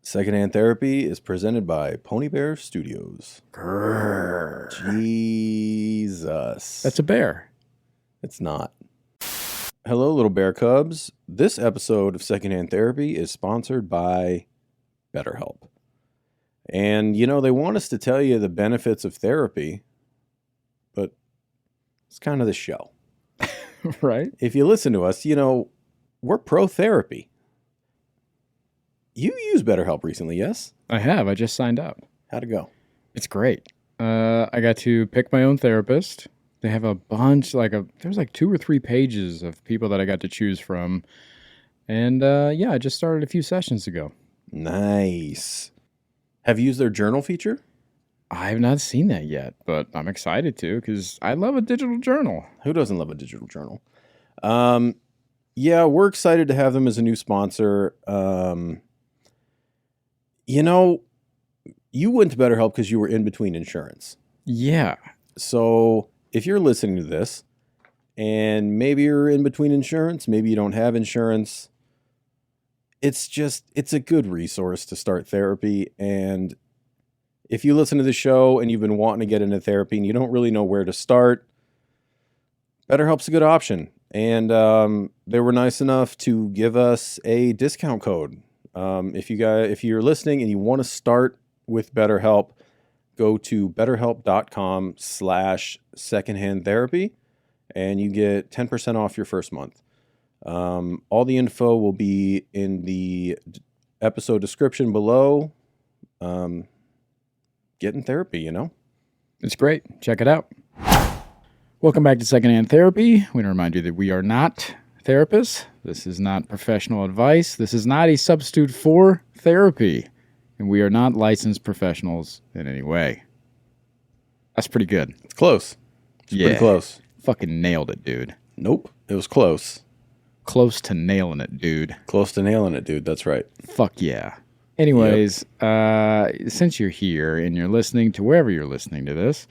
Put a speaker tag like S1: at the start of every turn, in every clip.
S1: Secondhand Therapy is presented by Pony Bear Studios.
S2: Grrr.
S1: Jesus.
S2: That's a bear.
S1: It's not. Hello, little bear cubs. This episode of Secondhand Therapy is sponsored by BetterHelp. And, you know, they want us to tell you the benefits of therapy, but it's kind of the show.
S2: Right?
S1: If you listen to us, you know, we're pro-therapy. You used BetterHelp recently, yes?
S2: I have. I just signed up.
S1: How'd it go?
S2: It's great. I got to pick my own therapist. They have a bunch, there's like 2 or 3 pages of people that I got to choose from. And I just started a few sessions ago.
S1: Nice. Have you used their journal feature?
S2: I have not seen that yet, but I'm excited to because I love a digital journal.
S1: Who doesn't love a digital journal? Yeah, we're excited to have them as a new sponsor. You know, you went to BetterHelp because you were in between insurance.
S2: Yeah.
S1: So if you're listening to this and maybe you're in between insurance, maybe you don't have insurance, it's a good resource to start therapy. And if you listen to the show and you've been wanting to get into therapy and you don't really know where to start, BetterHelp's a good option. And they were nice enough to give us a discount code. If you're listening and you want to start with BetterHelp, go to betterhelp.com/secondhandtherapy and you get 10% off your first month. All the info will be in the episode description below. Get in therapy, you know?
S2: It's great. Check it out. Welcome back to Secondhand Therapy. We want to remind you that we are not therapists. This is not professional advice. This is not a substitute for therapy. And we are not licensed professionals in any way. That's pretty good.
S1: It's close. It's pretty close.
S2: Fucking nailed it, dude.
S1: Nope. It was close.
S2: Close to nailing it, dude.
S1: Close to nailing it, dude. That's right.
S2: Fuck yeah. Anyways, since you're here and you're listening to wherever you're listening to this,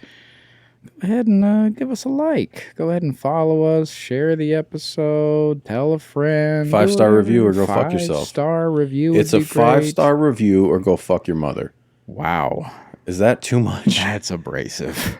S2: go ahead and give us a like. Go ahead and follow us. Share the episode. Tell a friend.
S1: 5-star review or go fuck yourself.
S2: 5-star review.
S1: It's a 5-star review or go fuck your mother.
S2: Wow.
S1: Is that too much?
S2: That's abrasive.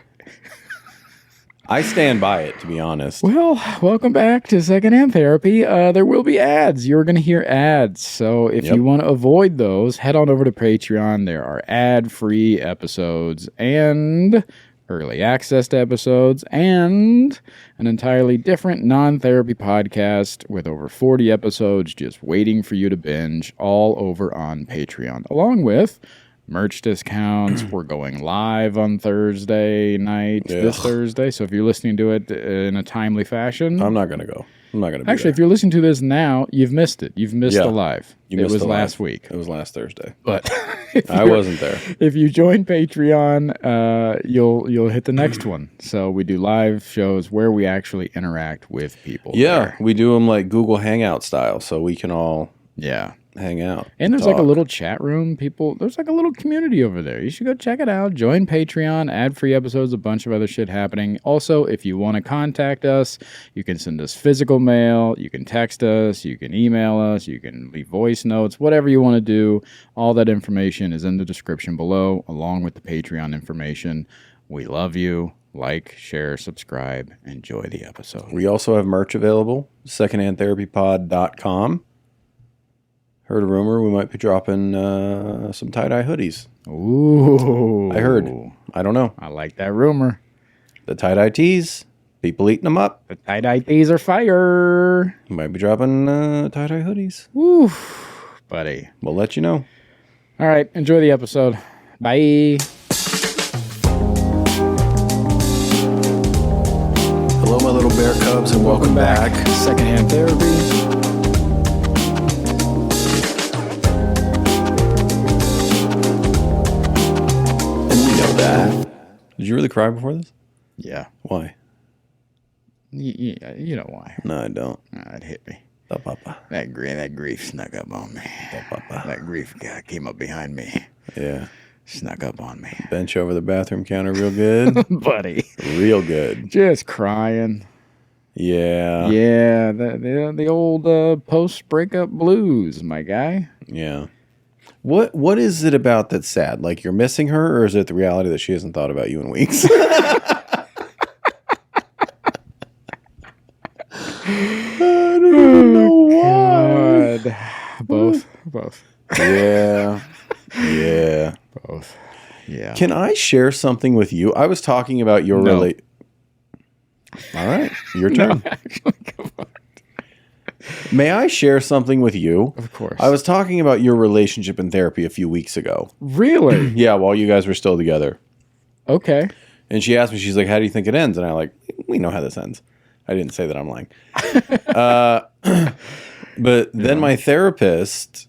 S1: I stand by it, to be honest.
S2: Well, welcome back to Secondhand Therapy. There will be ads. You're going to hear ads. So if you want to avoid those, head on over to Patreon. There are ad-free episodes and early access to episodes and an entirely different non-therapy podcast with over 40 episodes just waiting for you to binge all over on Patreon, along with merch discounts. We're going live on Thursday night, this Thursday. So if you're listening to it in a timely fashion.
S1: I'm not going to go. I'm not going to.
S2: Actually, if you're listening to this now, you've missed it. You've missed the live. It was last week.
S1: It was last Thursday.
S2: But
S1: I wasn't there.
S2: If you join Patreon, you'll hit the next one. So we do live shows where we actually interact with people.
S1: Yeah, we do them like Google Hangout style, so we can all hang out.
S2: And there's like a little chat room. There's like a little community over there. You should go check it out. Join Patreon, ad-free episodes, a bunch of other shit happening. Also, if you want to contact us, you can send us physical mail, you can text us, you can email us, you can leave voice notes, whatever you want to do. All that information is in the description below, along with the Patreon information. We love you. Like, share, subscribe. Enjoy the episode.
S1: We also have merch available, secondhandtherapypod.com. Heard a rumor we might be dropping some tie-dye hoodies.
S2: Ooh.
S1: I heard. I don't know.
S2: I like that rumor.
S1: The tie-dye tees, people eating them up.
S2: The tie-dye tees are fire.
S1: We might be dropping tie-dye hoodies.
S2: Woo, buddy.
S1: We'll let you know.
S2: All right. Enjoy the episode. Bye.
S1: Hello, my little bear cubs, and welcome back.
S2: Secondhand Therapy.
S1: Did you really cry before this?
S2: Yeah.
S1: Why?
S2: You know why.
S1: No, I don't.
S2: It hit me.
S1: Da, papa.
S2: That grief snuck up on me.
S1: Da, papa.
S2: That grief came up behind me.
S1: Yeah.
S2: Snuck up on me.
S1: Bench over the bathroom counter real good.
S2: Buddy.
S1: Real good.
S2: Just crying.
S1: Yeah.
S2: Yeah. The old post-breakup blues, my guy.
S1: Yeah. What is it about that's sad? Like you're missing her, or is it the reality that she hasn't thought about you in weeks? I don't know why.
S2: God. Both.
S1: Yeah. Yeah.
S2: Both. Yeah.
S1: Can I share something with you? I was talking about your All right, your turn.
S2: No, actually, come on.
S1: May I share something with you?
S2: Of course.
S1: I was talking about your relationship in therapy a few weeks ago.
S2: Really?
S1: Yeah, while you guys were still together.
S2: Okay.
S1: And she asked me, she's like, how do you think it ends? And I like, we know how this ends. I didn't say that, I'm lying. But then my therapist,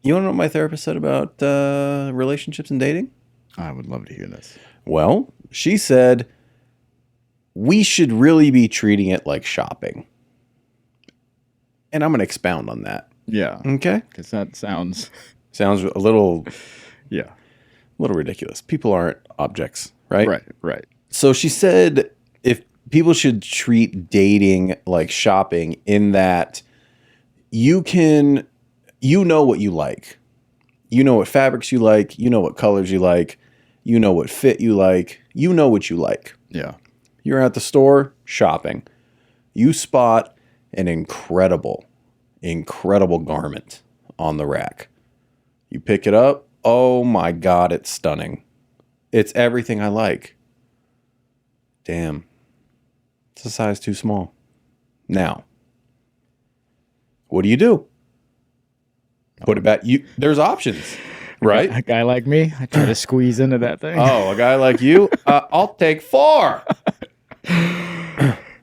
S1: you want to know what my therapist said about relationships and dating?
S2: I would love to hear this.
S1: Well, she said, we should really be treating it like shopping. And I'm going to expound on that.
S2: Yeah.
S1: Okay?
S2: Because that sounds
S1: a little ridiculous. People aren't objects, right?
S2: Right.
S1: So she said if people should treat dating like shopping in that you know what you like. You know what fabrics you like. You know what colors you like. You know what fit you like. You know what you like.
S2: Yeah.
S1: You're at the store shopping. You spot an incredible garment on the rack. You pick it up. Oh my God, it's stunning. It's everything I like. Damn. It's a size too small. Now, what do? Put it back. There's options, right?
S2: A guy like me, I try to squeeze into that thing.
S1: Oh, a guy like you? I'll take 4.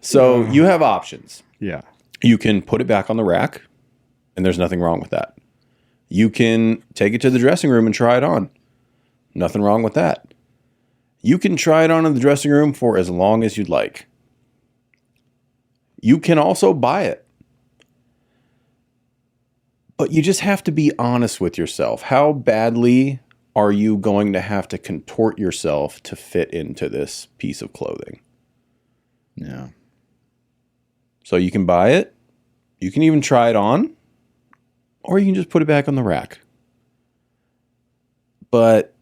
S1: So you have options.
S2: Yeah.
S1: You can put it back on the rack, and there's nothing wrong with that. You can take it to the dressing room and try it on. Nothing wrong with that. You can try it on in the dressing room for as long as you'd like. You can also buy it. But you just have to be honest with yourself. How badly are you going to have to contort yourself to fit into this piece of clothing?
S2: Yeah.
S1: So you can buy it. You can even try it on. Or you can just put it back on the rack. But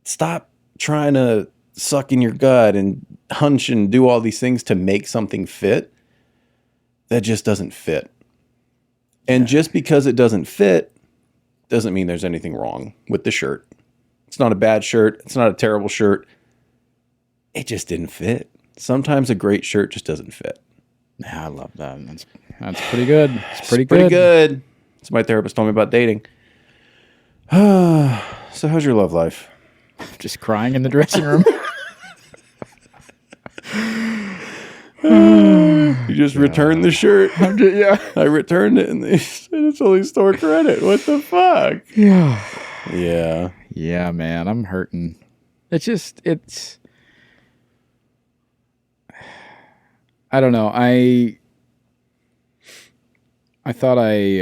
S1: stop trying to suck in your gut and hunch and do all these things to make something fit that just doesn't fit. And just because it doesn't fit doesn't mean there's anything wrong with the shirt. It's not a bad shirt. It's not a terrible shirt. It just didn't fit. Sometimes a great shirt just doesn't fit.
S2: Yeah, I love that. That's pretty good. It's pretty
S1: good. That's what my therapist told me about dating. So how's your love life?
S2: Just crying in the dressing room.
S1: You just returned the shirt.
S2: Yeah.
S1: I returned it and they said it's only store credit. What the fuck?
S2: Yeah.
S1: Yeah.
S2: Yeah, man. I'm hurting. It's I don't know. I thought I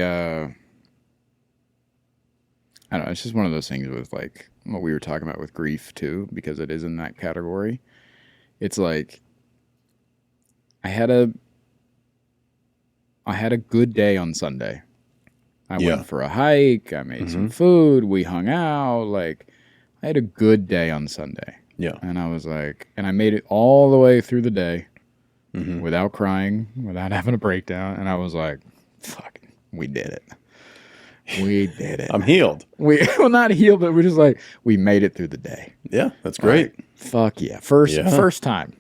S2: don't know. It's just one of those things with like what we were talking about with grief too, because it is in that category. It's like I had a good day on Sunday. I went for a hike. I made some food. We hung out. Like I had a good day on Sunday.
S1: Yeah.
S2: And I was like, and I made it all the way through the day without crying, without having a breakdown. And I was like, fuck, we did it. We did it.
S1: I'm healed.
S2: Well, not healed, but we're just like, we made it through the day.
S1: Yeah, that's great.
S2: Like, fuck yeah. First time.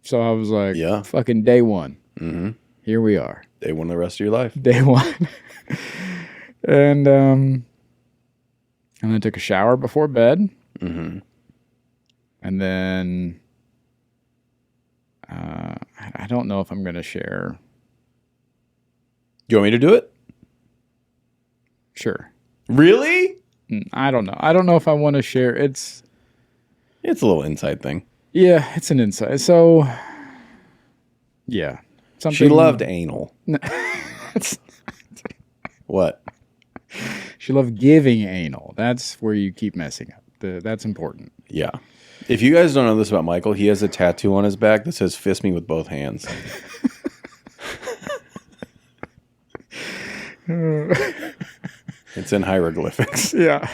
S2: So I was like, fucking day one. Mm-hmm. Here we are.
S1: Day one of the rest of your life.
S2: Day one. And then I took a shower before bed. Mm-hmm. And then I don't know if I'm going to share.
S1: Do you want me to do it?
S2: Sure.
S1: Really?
S2: I don't know. I don't know if I want to share. It's
S1: a little inside thing.
S2: Yeah, it's an inside. So, yeah.
S1: She loved anal. What?
S2: She loved giving anal. That's where you keep messing up. That's important.
S1: Yeah. If you guys don't know this about Michael, he has a tattoo on his back that says "Fist me with both hands." It's in hieroglyphics.
S2: Yeah.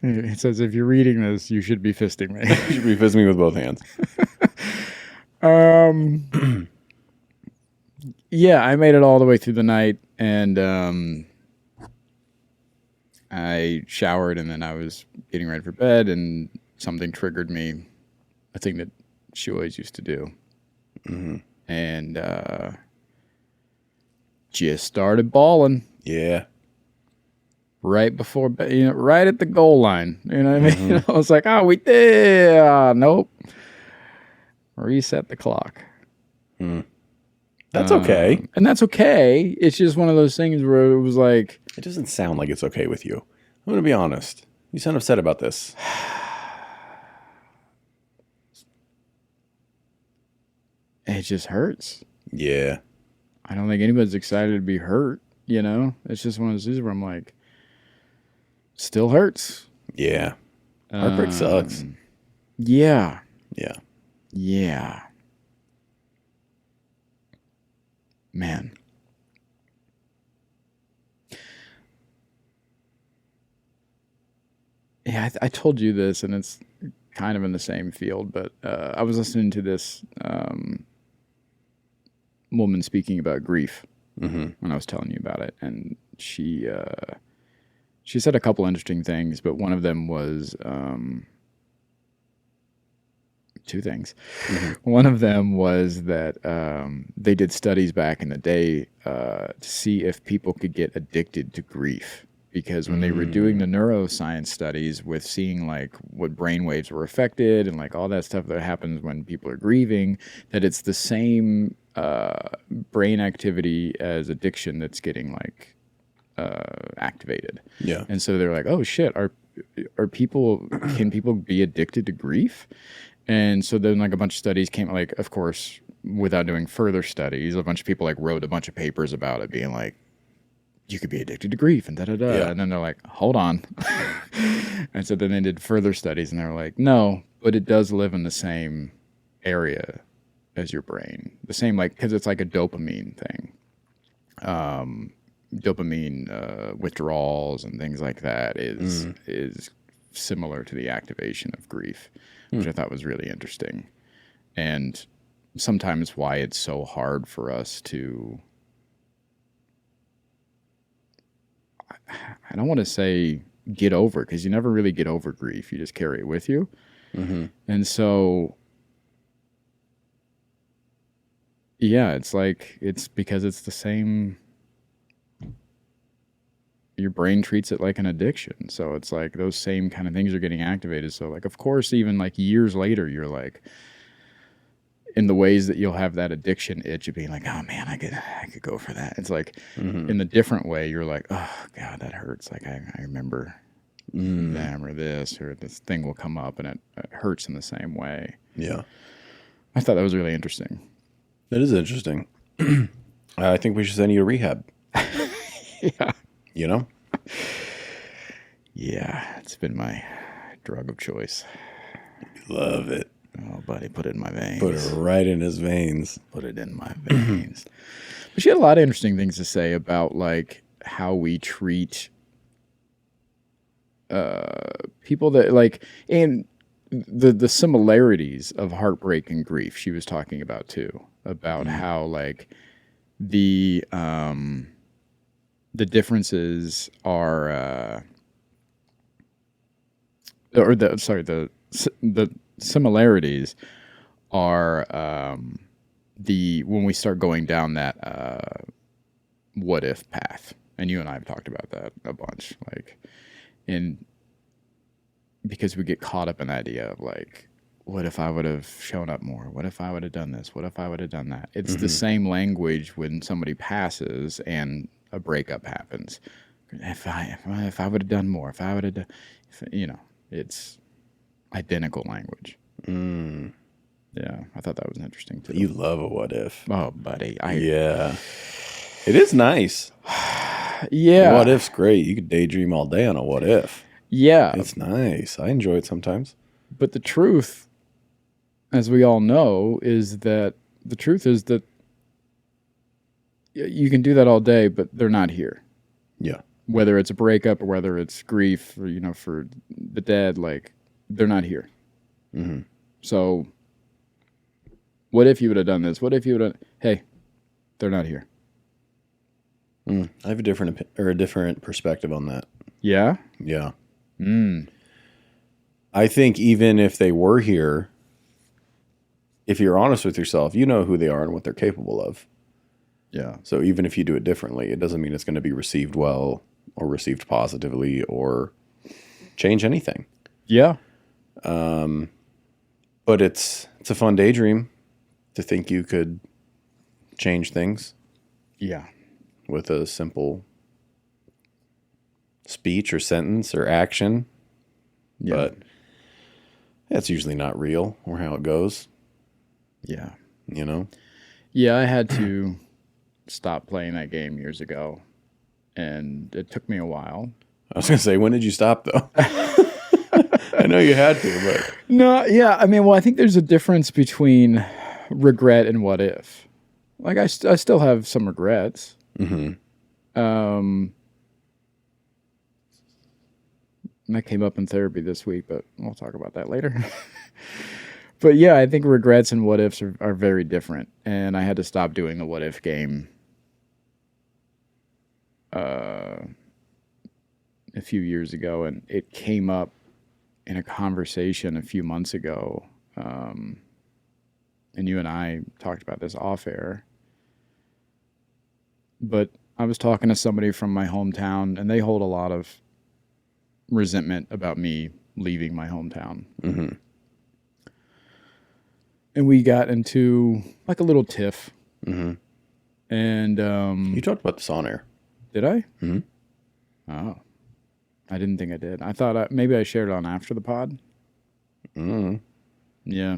S2: It says, if you're reading this, you should be fisting me.
S1: You should be fisting me with both hands.
S2: Yeah, I made it all the way through the night, and I showered, and then I was getting ready for bed, and something triggered me, a thing that she always used to do.
S1: Mm-hmm.
S2: And just started bawling.
S1: Yeah.
S2: Right before, right at the goal line. You know what I mean? I was like, oh, we did. Nope. Reset the clock.
S1: That's okay.
S2: And that's okay. It's just one of those things where it was like...
S1: It doesn't sound like it's okay with you. I'm going to be honest. You sound upset about this.
S2: It just hurts.
S1: Yeah.
S2: I don't think anybody's excited to be hurt, you know? It's just one of those things where I'm like, still hurts.
S1: Yeah. Heartbreak sucks.
S2: Yeah.
S1: Yeah.
S2: Yeah. Man. Yeah, I told you this, and it's kind of in the same field, but I was listening to this woman speaking about grief when I was telling you about it, and she said a couple interesting things, but one of them was two things. One of them was that they did studies back in the day to see if people could get addicted to grief. Because when they were doing the neuroscience studies with seeing like what brain waves were affected and like all that stuff that happens when people are grieving, that it's the same brain activity as addiction that's getting like activated.
S1: Yeah.
S2: And so they're like, oh shit, can people be addicted to grief? And so then like a bunch of studies came, like, of course, without doing further studies, a bunch of people like wrote a bunch of papers about it being like, you could be addicted to grief and da-da-da. Yeah. And then they're like, hold on. And so then they did further studies and they're like, no, but it does live in the same area as your brain. The same, like, because it's like a dopamine thing. Dopamine withdrawals and things like that is similar to the activation of grief, which I thought was really interesting. And sometimes why it's so hard for us to... I don't want to say get over, because you never really get over grief. You just carry it with you. And so, yeah, it's like, it's because it's the same, your brain treats it like an addiction. So it's like those same kind of things are getting activated. So like, of course, even like years later, you're like, in the ways that you'll have that addiction itch of being like, oh man, I could go for that. It's like in the different way, you're like, oh God, that hurts. Like I remember them or this, or this thing will come up and it hurts in the same way.
S1: Yeah.
S2: I thought that was really interesting.
S1: That is interesting. I think we should send you to rehab.
S2: Yeah.
S1: You know?
S2: Yeah. It's been my drug of choice.
S1: Love it.
S2: Oh, buddy, put it in my veins.
S1: Put it right in his veins.
S2: Put it in my veins. But she had a lot of interesting things to say about like how we treat people that like, and the similarities of heartbreak and grief. She was talking about too, about how like the differences are, the similarities are when we start going down that what if path, and you and I have talked about that a bunch, like, because we get caught up in the idea of like, what if I would have shown up more? What if I would have done this? What if I would have done that? It's the same language when somebody passes and a breakup happens. If I would have done more, if I would have done, it's identical language. Yeah, I thought that was interesting too.
S1: You love a what if.
S2: Oh, buddy.
S1: Yeah. It is nice.
S2: Yeah.
S1: What if's great. You could daydream all day on a what if.
S2: Yeah.
S1: It's nice. I enjoy it sometimes.
S2: But the truth, as we all know, is that you can do that all day, but they're not here.
S1: Yeah.
S2: Whether it's a breakup or whether it's grief or, for the dead, like, they're not here.
S1: Mm-hmm.
S2: So what if you would have done this? What if you would have, hey, they're not here.
S1: I have a different perspective on that.
S2: Yeah?
S1: Yeah.
S2: Mm.
S1: I think even if they were here, if you're honest with yourself, you know who they are and what they're capable of.
S2: Yeah.
S1: So even if you do it differently, it doesn't mean it's going to be received well or received positively or change anything.
S2: Yeah.
S1: But it's a fun daydream to think you could change things.
S2: Yeah.
S1: With a simple speech or sentence or action.
S2: Yeah.
S1: But that's usually not real or how it goes.
S2: Yeah.
S1: Yeah,
S2: I had to stop playing that game years ago, and it took me a while.
S1: I was going to say, when did you stop, though? I know you had to, but...
S2: No, yeah. I mean, well, I think there's a difference between regret and what if. Like, I still have some regrets.
S1: Mm-hmm.
S2: And that came up in therapy this week, but we'll talk about that later. But yeah, I think regrets and what ifs are very different. And I had to stop doing the what if game a few years ago. And it came up in a conversation a few months ago. And you and I talked about this off air. But I was talking to somebody from my hometown, and they hold a lot of resentment about me leaving my hometown.
S1: Mm-hmm.
S2: And we got into like a little tiff.
S1: Mm-hmm.
S2: And
S1: you talked about this on air.
S2: Did I?
S1: Mm-hmm.
S2: Oh, I didn't think I did. I thought maybe I shared it on after the pod.
S1: Mm-hmm.
S2: Yeah.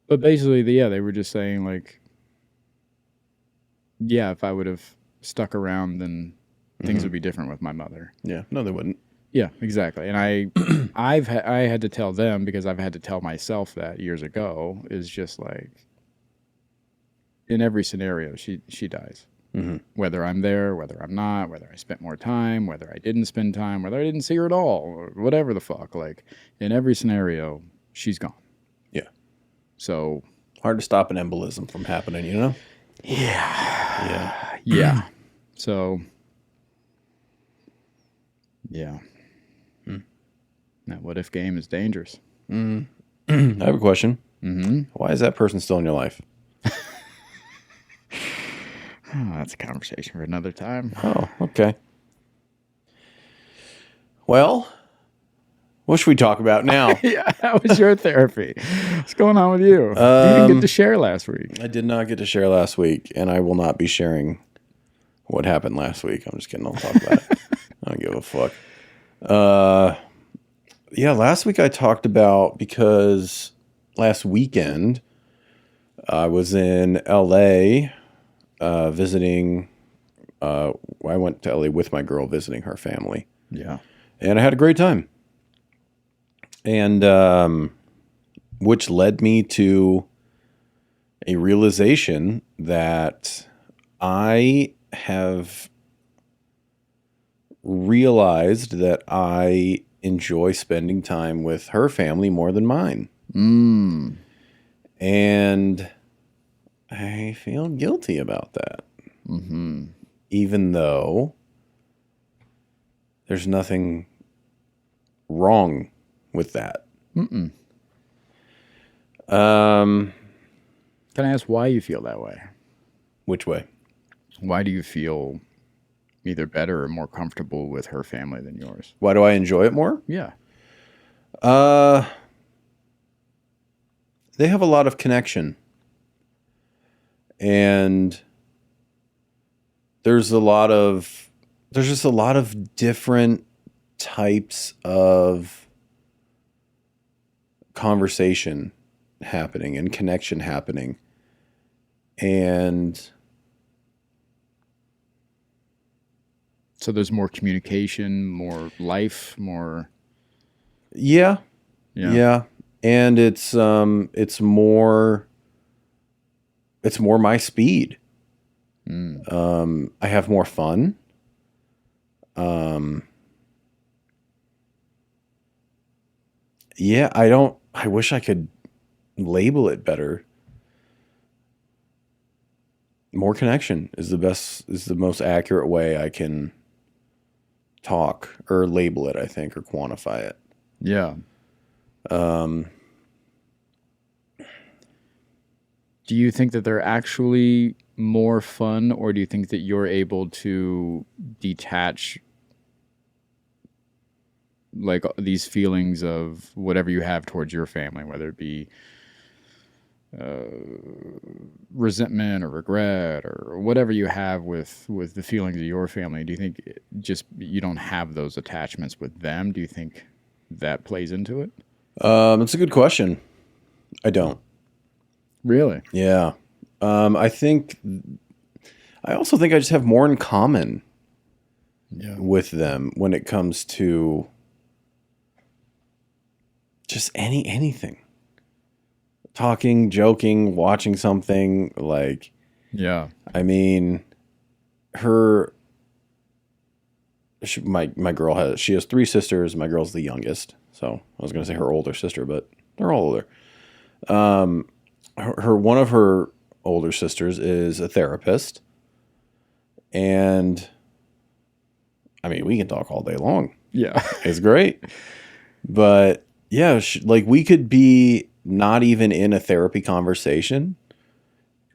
S2: But basically, they were just saying like, yeah, if I would have stuck around, then things would be different with my mother.
S1: Yeah, no, they wouldn't.
S2: Yeah, exactly. And I had to tell them, because I've had to tell myself that years ago, is just like, in every scenario, she dies.
S1: Mm-hmm.
S2: Whether I'm there, whether I'm not, whether I spent more time, whether I didn't spend time, whether I didn't see her at all, or whatever the fuck. Like, in every scenario, she's gone.
S1: Yeah.
S2: So
S1: hard to stop an embolism from happening, you know?
S2: Yeah.
S1: Yeah.
S2: Yeah. So, yeah. That what if game is dangerous.
S1: I have a question.
S2: Mm-hmm.
S1: Why is that person still in your life?
S2: Oh, that's a conversation for another time.
S1: Oh, okay. Well, what should we talk about now?
S2: Yeah, how was your therapy? What's going on with you? You didn't get to share last week.
S1: I did not get to share last week, and I will not be sharing what happened last week. I'm just kidding. I'll talk about it. I don't give a fuck. Yeah, last week I talked about, because last weekend I was in LA visiting. I went to LA with my girl, visiting her family.
S2: Yeah.
S1: And I had a great time. And which led me to a realization that I have realized that I enjoy spending time with her family more than mine. And I feel guilty about that.
S2: Mm-hmm.
S1: Even though there's nothing wrong with that.
S2: Mm-mm. Can I ask why you feel that way?
S1: Which way?
S2: Why do you feel either better or more comfortable with her family than yours?
S1: Why do I enjoy it more?
S2: Yeah.
S1: They have a lot of connection. And there's just a lot of different types of conversation happening and connection happening. And
S2: So there's more communication, more life, more...
S1: yeah. And it's more my speed. I have more fun. Yeah, I wish I could label it better. More connection is the most accurate way I can talk or label it, I think, or quantify it.
S2: Yeah. Do you think that they're actually more fun, or do you think that you're able to detach like these feelings of whatever you have towards your family, whether it be resentment or regret or whatever you have with the feelings of your family? Do you think just you don't have those attachments with them? Do you think that plays into it?
S1: It's a good question. I don't.
S2: Really?
S1: Yeah. I also think I just have more in common with them when it comes to just anything. Talking, joking, watching something, like,
S2: yeah.
S1: I mean, my girl she has 3 sisters. My girl's the youngest. So I was going to say her older sister, but they're all older. One of her older sisters is a therapist, and I mean, we can talk all day long.
S2: Yeah.
S1: It's great. But yeah, like we could be not even in a therapy conversation,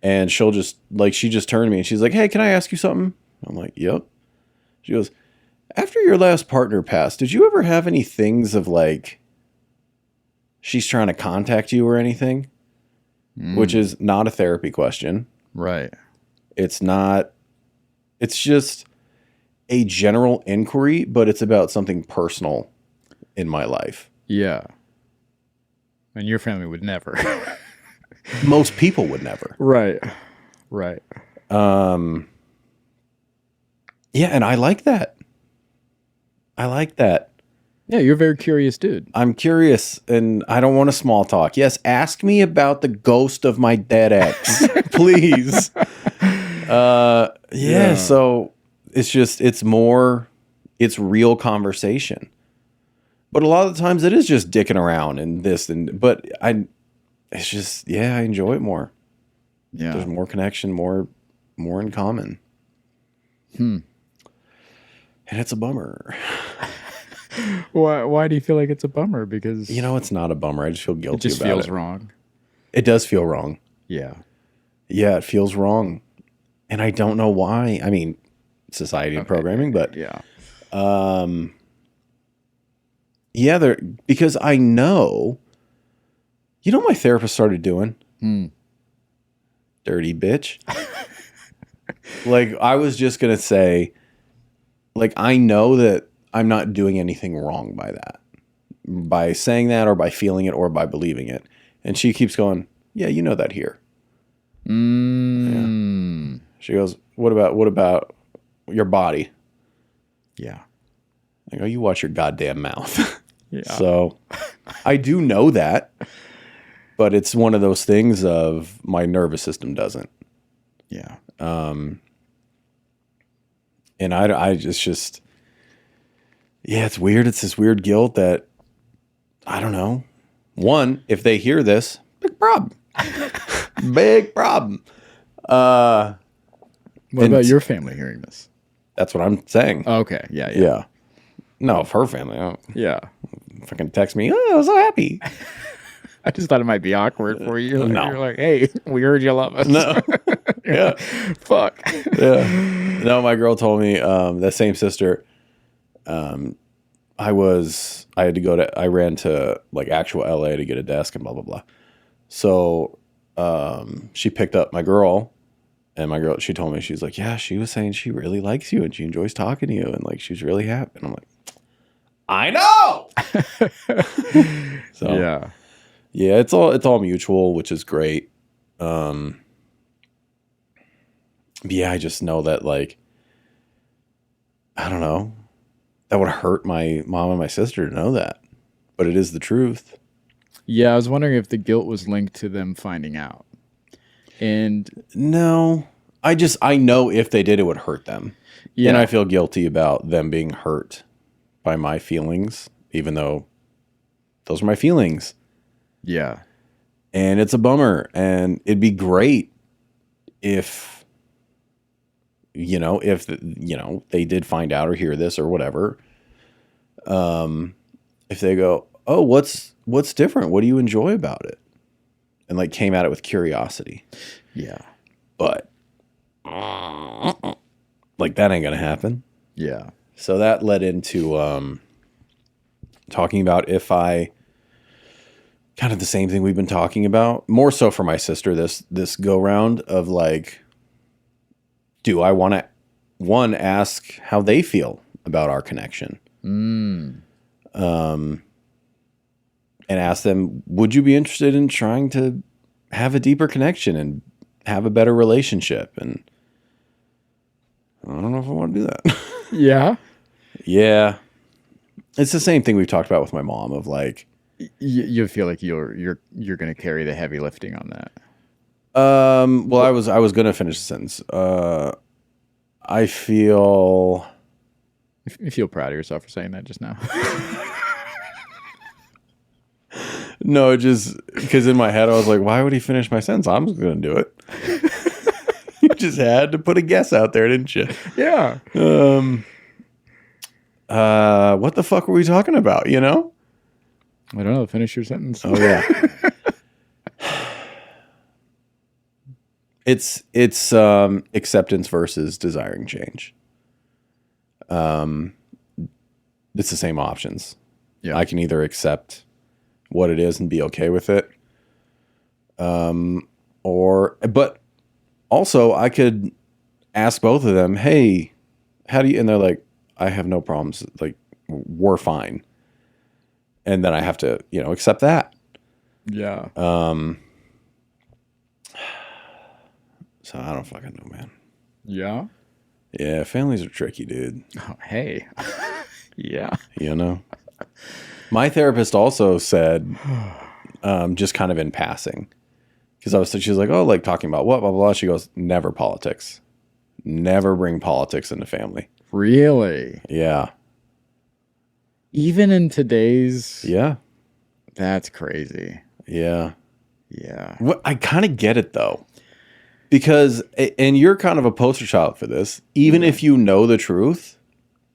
S1: and she just turned to me and she's like, "Hey, can I ask you something?" I'm like, "Yep." She goes, "After your last partner passed, did you ever have any things of like she's trying to contact you or anything?" Which is not a therapy question.
S2: Right.
S1: It's not, it's just a general inquiry, but it's about something personal in my life.
S2: Yeah. And your family would never.
S1: Most people would never.
S2: Right. Right.
S1: Yeah, and I like that. I like that.
S2: Yeah, you're a very curious dude.
S1: I'm curious, and I don't want to small talk. Yes, ask me about the ghost of my dead ex, please. Yeah, so it's real conversation. But a lot of the times it is just dicking around and I enjoy it more.
S2: Yeah.
S1: There's more connection, more in common. And it's a bummer.
S2: Why do you feel like it's a bummer? Because
S1: it's not a bummer. I just feel guilty about it.
S2: It just feels wrong.
S1: It does feel wrong.
S2: Yeah.
S1: Yeah, it feels wrong. And I don't know why. I mean, society and programming, but
S2: yeah.
S1: Yeah, because I know, my therapist started doing? Dirty bitch. Like, I was just going to say, like, I know that I'm not doing anything wrong by that. By saying that or by feeling it or by believing it. And she keeps going, yeah, you know that here. Yeah. She goes, what about your body?
S2: Yeah.
S1: I go, you watch your goddamn mouth.
S2: Yeah.
S1: So I do know that, but it's one of those things of my nervous system doesn't.
S2: Yeah.
S1: And I just, yeah, it's weird. It's this weird guilt that, I don't know. One, if they hear this, big problem. Big problem.
S2: What about your family hearing this?
S1: That's what I'm saying.
S2: Okay. Yeah.
S1: No, if her family,
S2: yeah.
S1: Fucking text me, oh, I was so happy.
S2: I just thought it might be awkward for you.
S1: No.
S2: You're like, hey, we heard you love us.
S1: No. Yeah.
S2: Fuck.
S1: Yeah. No, my girl told me, that same sister, I ran to like actual LA to get a desk and blah, blah, blah. So, she picked up my girl, and she told me, she's like, yeah, she was saying she really likes you and she enjoys talking to you. And like, she's really happy. And I'm like, I know. So yeah, it's all mutual, which is great. Yeah, I just know that, like, I don't know, that would hurt my mom and my sister to know that, but it is the truth.
S2: Yeah, I was wondering if the guilt was linked to them finding out. And
S1: no, I know if they did, it would hurt them.
S2: Yeah.
S1: And I feel guilty about them being hurt by my feelings, even though those are my feelings.
S2: Yeah.
S1: And it's a bummer. And it'd be great if, they did find out or hear this or whatever. If they go, oh, what's different? What do you enjoy about it? And like came at it with curiosity.
S2: Yeah.
S1: But like that ain't going to happen.
S2: Yeah.
S1: So that led into talking about if I kind of the same thing we've been talking about, more so for my sister this go round of like, do I want to ask how they feel about our connection? And ask them, would you be interested in trying to have a deeper connection and have a better relationship? And I don't know if I want to do that.
S2: Yeah.
S1: Yeah. It's the same thing we've talked about with my mom of like,
S2: You feel like you're going to carry the heavy lifting on that.
S1: Well, I was going to finish the sentence. I feel...
S2: You feel proud of yourself for saying that just now.
S1: No, just because in my head I was like, why would he finish my sentence? I'm just going to do it. You just had to put a guess out there, didn't you?
S2: Yeah.
S1: What the fuck were we talking about,
S2: I don't know. Finish your sentence.
S1: Oh, yeah. It's acceptance versus desiring change. It's the same options.
S2: Yeah.
S1: I can either accept what it is and be okay with it. But also I could ask both of them, hey, how do you, and they're like, I have no problems. Like, we're fine. And then I have to, accept that.
S2: Yeah.
S1: So I don't fucking know, man.
S2: Yeah.
S1: Yeah. Families are tricky, dude.
S2: Oh, hey. Yeah.
S1: My therapist also said, just kind of in passing, because she was like, oh, like talking about what, blah, blah, blah. She goes, never politics. Never bring politics into family.
S2: Really?
S1: Yeah.
S2: Even in today's...
S1: Yeah.
S2: That's crazy.
S1: Yeah.
S2: Yeah.
S1: I kind of get it, though. Because, and you're kind of a poster child for this, even if you know the truth,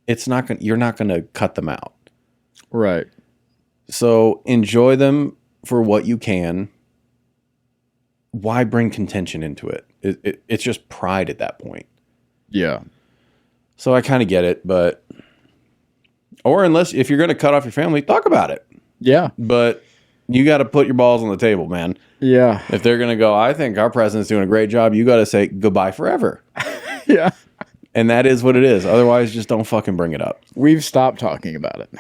S1: you're not going to cut them out.
S2: Right.
S1: So enjoy them for what you can. Why bring contention into it? It's just pride at that point.
S2: Yeah.
S1: So I kind of get it, but... Or if you're going to cut off your family, talk about it.
S2: Yeah.
S1: But you got to put your balls on the table, man.
S2: Yeah.
S1: If they're going to go, I think our president's doing a great job, you got to say goodbye forever.
S2: Yeah.
S1: And that is what it is. Otherwise, just don't fucking bring it up.
S2: We've stopped talking about it.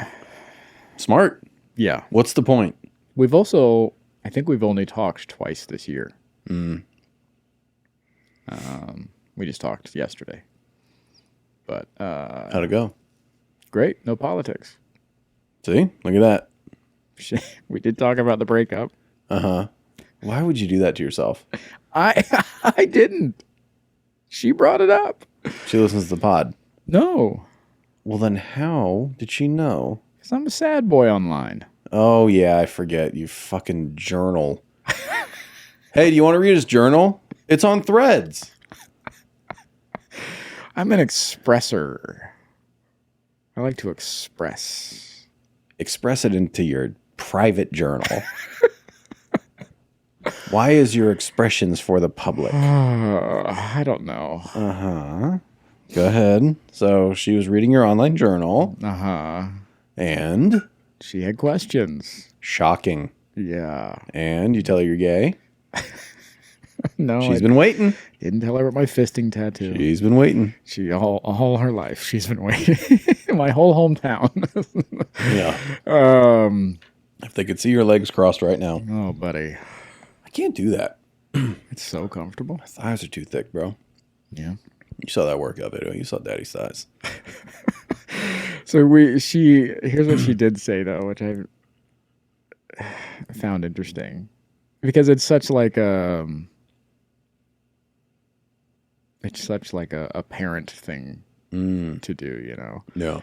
S1: Smart.
S2: Yeah.
S1: What's the point?
S2: I think we've only talked twice this year. We just talked yesterday. But
S1: how'd it go?
S2: Great. No politics.
S1: See? Look at that.
S2: We did talk about the breakup.
S1: Uh-huh. Why would you do that to yourself?
S2: I didn't. She brought it up.
S1: She listens to the pod.
S2: No.
S1: Well, then how did she know?
S2: Because I'm a sad boy online.
S1: Oh, yeah, I forget. You fucking journal. Hey, do you want to read his journal? It's on Threads.
S2: I'm an expresser. I like to express.
S1: Express it into your private journal. Why is your expressions for the public?
S2: I don't know.
S1: Uh-huh. Go ahead. So she was reading your online journal.
S2: Uh-huh.
S1: And?
S2: She had questions.
S1: Shocking.
S2: Yeah.
S1: And you tell her you're gay?
S2: No.
S1: She's been waiting.
S2: Didn't tell her about my fisting tattoo.
S1: She's been waiting.
S2: She all her life. She's been waiting. My whole hometown.
S1: Yeah. If they could see your legs crossed right now.
S2: Oh, buddy.
S1: I can't do that.
S2: It's so comfortable.
S1: My thighs are too thick, bro.
S2: Yeah.
S1: You saw that workout video. You saw Daddy's thighs.
S2: So here's what she did say though, which I found interesting, because it's such like It's such like a parent thing to do, you know?
S1: No.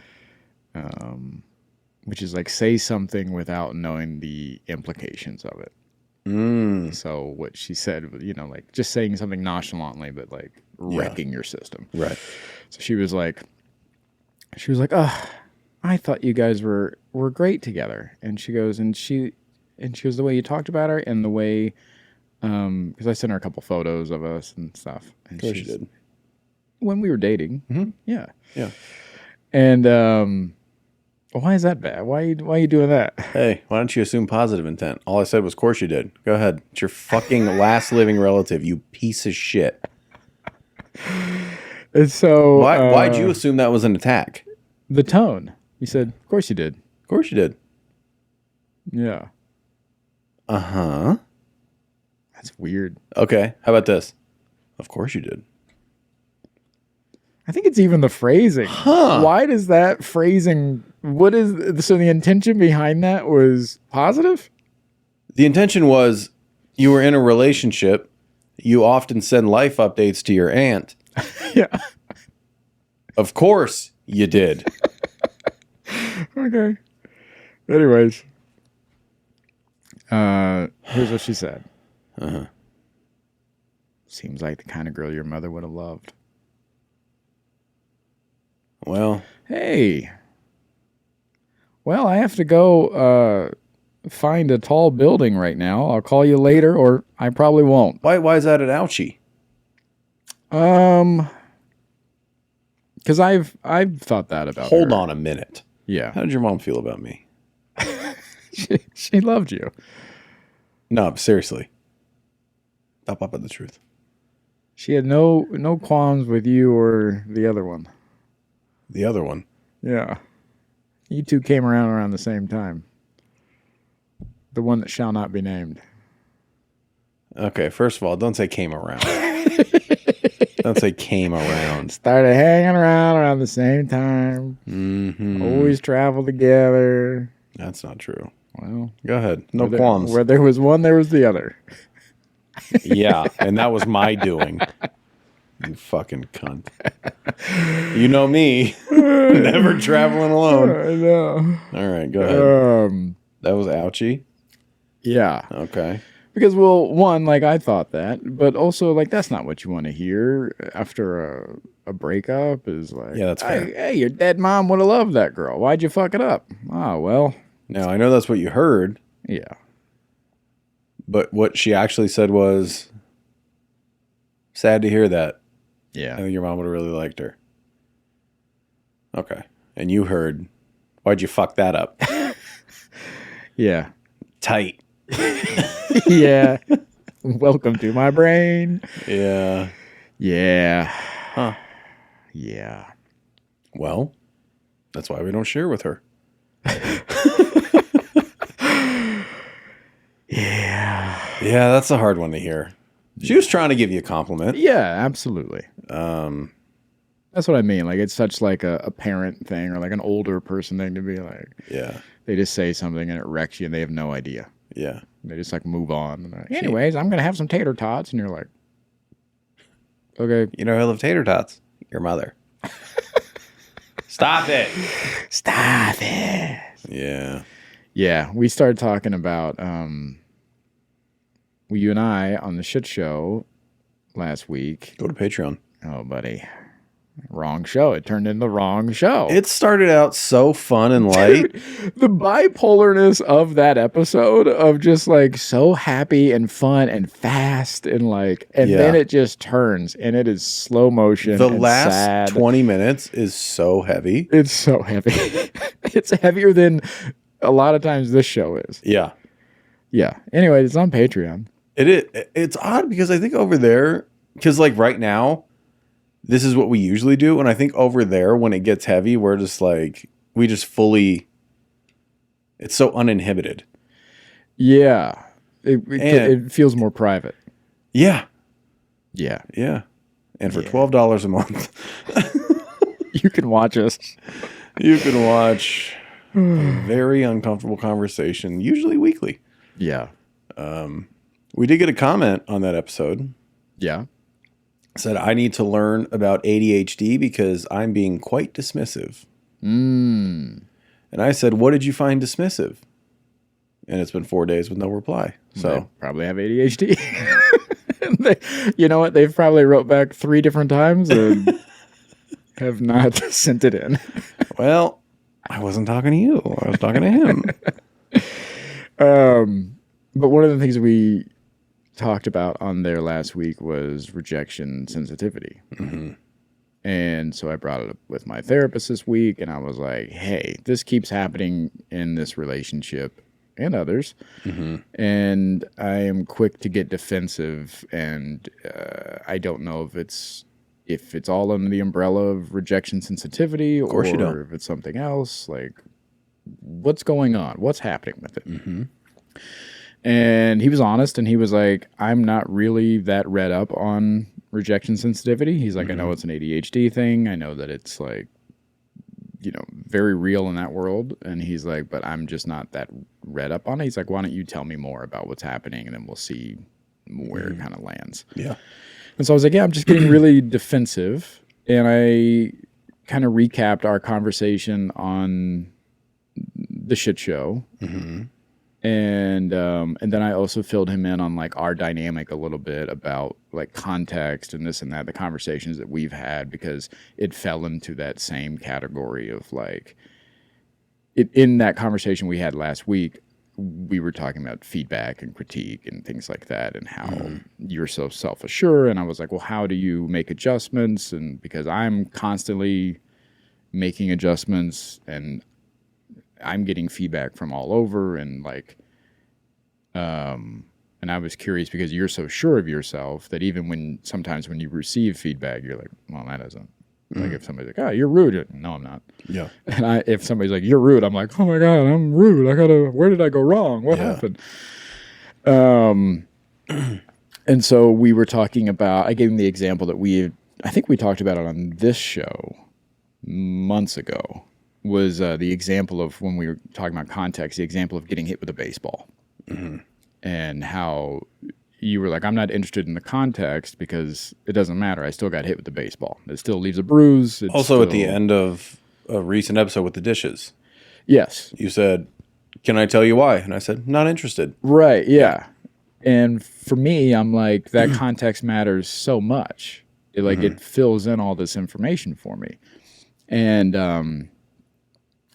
S2: Which is like say something without knowing the implications of it. So what she said, you know, like just saying something nonchalantly, but like wrecking your system.
S1: Right.
S2: So she was like, oh, I thought you guys were great together. And she goes, the way you talked about her and the way, because I sent her a couple photos of us and stuff. And
S1: of course she did.
S2: When we were dating.
S1: Mm-hmm.
S2: Yeah.
S1: Yeah.
S2: And, why is that bad? Why are you doing that?
S1: Hey, why don't you assume positive intent? All I said was, of course you did. Go ahead. It's your fucking last living relative, you piece of shit.
S2: And so...
S1: Why'd you assume that was an attack?
S2: The tone. You said, of course you did.
S1: Of course you did.
S2: Yeah.
S1: Uh-huh.
S2: That's weird.
S1: Okay, how about this? Of course you did.
S2: I think it's even the phrasing.
S1: Huh.
S2: Why does that phrasing... So the intention behind that was positive?
S1: The intention was you were in a relationship. You often send life updates to your aunt.
S2: Yeah.
S1: Of course you did.
S2: Okay. Anyways. Here's what she said.
S1: Uh-huh.
S2: Seems like the kind of girl your mother would have loved.
S1: Well.
S2: Hey. Well, I have to go find a tall building right now. I'll call you later, or I probably won't.
S1: Why is that an ouchie?
S2: Because I've thought that about
S1: Hold
S2: her.
S1: on a minute.
S2: Yeah.
S1: How did your mom feel about me?
S2: She loved you.
S1: No, seriously. Up at the truth.
S2: She had no qualms with you or the other one.
S1: The other one.
S2: Yeah. You two came around the same time. The one that shall not be named.
S1: Okay, first of all, don't say came around. Don't say came around.
S2: Started hanging around the same time.
S1: Mm-hmm.
S2: Always traveled together.
S1: That's not true.
S2: Well,
S1: go ahead. No qualms.
S2: Where there was one, there was the other.
S1: Yeah, and that was my doing. You fucking cunt. You know me. Never traveling alone.
S2: I know.
S1: All right, go ahead. That was ouchie?
S2: Yeah.
S1: Okay.
S2: Because, well, one, like, I thought that, but also, like, that's not what you want to hear after a breakup is like,
S1: yeah, that's fair.
S2: Hey, your dead mom would have loved that girl. Why'd you fuck it up? Oh, well.
S1: Now, I know that's what you heard.
S2: Yeah.
S1: But what she actually said was, sad to hear that.
S2: Yeah.
S1: I think your mom would have really liked her. Okay. And you heard, why'd you fuck that up?
S2: Yeah.
S1: Tight.
S2: Yeah. Welcome to my brain.
S1: Yeah.
S2: Yeah.
S1: Huh.
S2: Yeah.
S1: Well, that's why we don't share with her.
S2: Yeah.
S1: Yeah, that's a hard one to hear. She was trying to give you a compliment.
S2: Yeah, absolutely. That's what I mean. Like, it's such like a parent thing or like an older person thing to be like.
S1: Yeah.
S2: They just say something and it wrecks you and they have no idea.
S1: Yeah.
S2: They just like move on. And like, anyways, I'm going to have some tater tots. And you're like, okay.
S1: You know who loved tater tots? Your mother. Stop it.
S2: Stop it.
S1: Yeah.
S2: Yeah. We started talking about, you and I on the shit show last week.
S1: Go to Patreon.
S2: Oh, buddy. Wrong show. It turned into the wrong show.
S1: It started out so fun and light.
S2: Dude, the bipolarness of that episode of just like so happy and fun and fast and like, and then it just turns and it is slow motion.
S1: The
S2: and
S1: last
S2: sad.
S1: 20 minutes is so heavy.
S2: It's so heavy. It's heavier than a lot of times this show is.
S1: Yeah.
S2: Yeah. Anyway, it's on Patreon.
S1: It's odd because I think over there, because like right now, this is what we usually do. And I think over there, when it gets heavy, we're just like, we just fully, it's so uninhibited.
S2: Yeah. It feels more private.
S1: Yeah.
S2: Yeah.
S1: Yeah. And for $12 a month,
S2: you can watch us.
S1: You can watch a very uncomfortable conversation, usually weekly.
S2: Yeah.
S1: We did get a comment on that episode.
S2: Yeah.
S1: said, I need to learn about ADHD because I'm being quite dismissive.
S2: Mm.
S1: And I said, what did you find dismissive? And it's been 4 days with no reply. So
S2: they probably have ADHD. You know what? They've probably wrote back 3 different times and have not sent it in.
S1: Well, I wasn't talking to you. I was talking to him.
S2: But one of the things we talked about on there last week was rejection sensitivity.
S1: Mm-hmm.
S2: And so I brought it up with my therapist this week, and I was like, hey, this keeps happening in this relationship and others.
S1: Mm-hmm.
S2: And I am quick to get defensive, and I don't know if it's all under the umbrella of rejection sensitivity or if it's something else. Like, what's going on? What's happening with it?
S1: Mm-hmm.
S2: And he was honest, and he was like, I'm not really that read up on rejection sensitivity. He's like, I know it's an ADHD thing. I know that it's like, very real in that world. And he's like, but I'm just not that read up on it. He's like, why don't you tell me more about what's happening, and then we'll see where it kind of lands.
S1: Yeah.
S2: And so I was like, yeah, I'm just getting really defensive. And I kind of recapped our conversation on the shit show.
S1: Mm-hmm.
S2: And then I also filled him in on like our dynamic a little bit about like context and this and that, the conversations that we've had, because it fell into that same category of like, in that conversation we had last week, we were talking about feedback and critique and things like that, and how you're so self-assured. And I was like, well, how do you make adjustments? And because I'm constantly making adjustments, and I'm getting feedback from all over, and like, and I was curious because you're so sure of yourself that even sometimes when you receive feedback, you're like, well, that doesn't, like if somebody's like, oh, you're rude. No, I'm not.
S1: Yeah.
S2: And if somebody's like, you're rude, I'm like, oh my God, I'm rude. Where did I go wrong? What happened? And so we were talking about, I gave him the example that I think we talked about it on this show months ago, was the example of when we were talking about context, the example of getting hit with a baseball. Mm-hmm. And how you were like, I'm not interested in the context because it doesn't matter. I still got hit with the baseball. It still leaves a bruise.
S1: At the end of a recent episode with the dishes.
S2: Yes.
S1: You said, can I tell you why? And I said, not interested.
S2: Right, yeah. And for me, I'm like, that context matters so much. It fills in all this information for me. And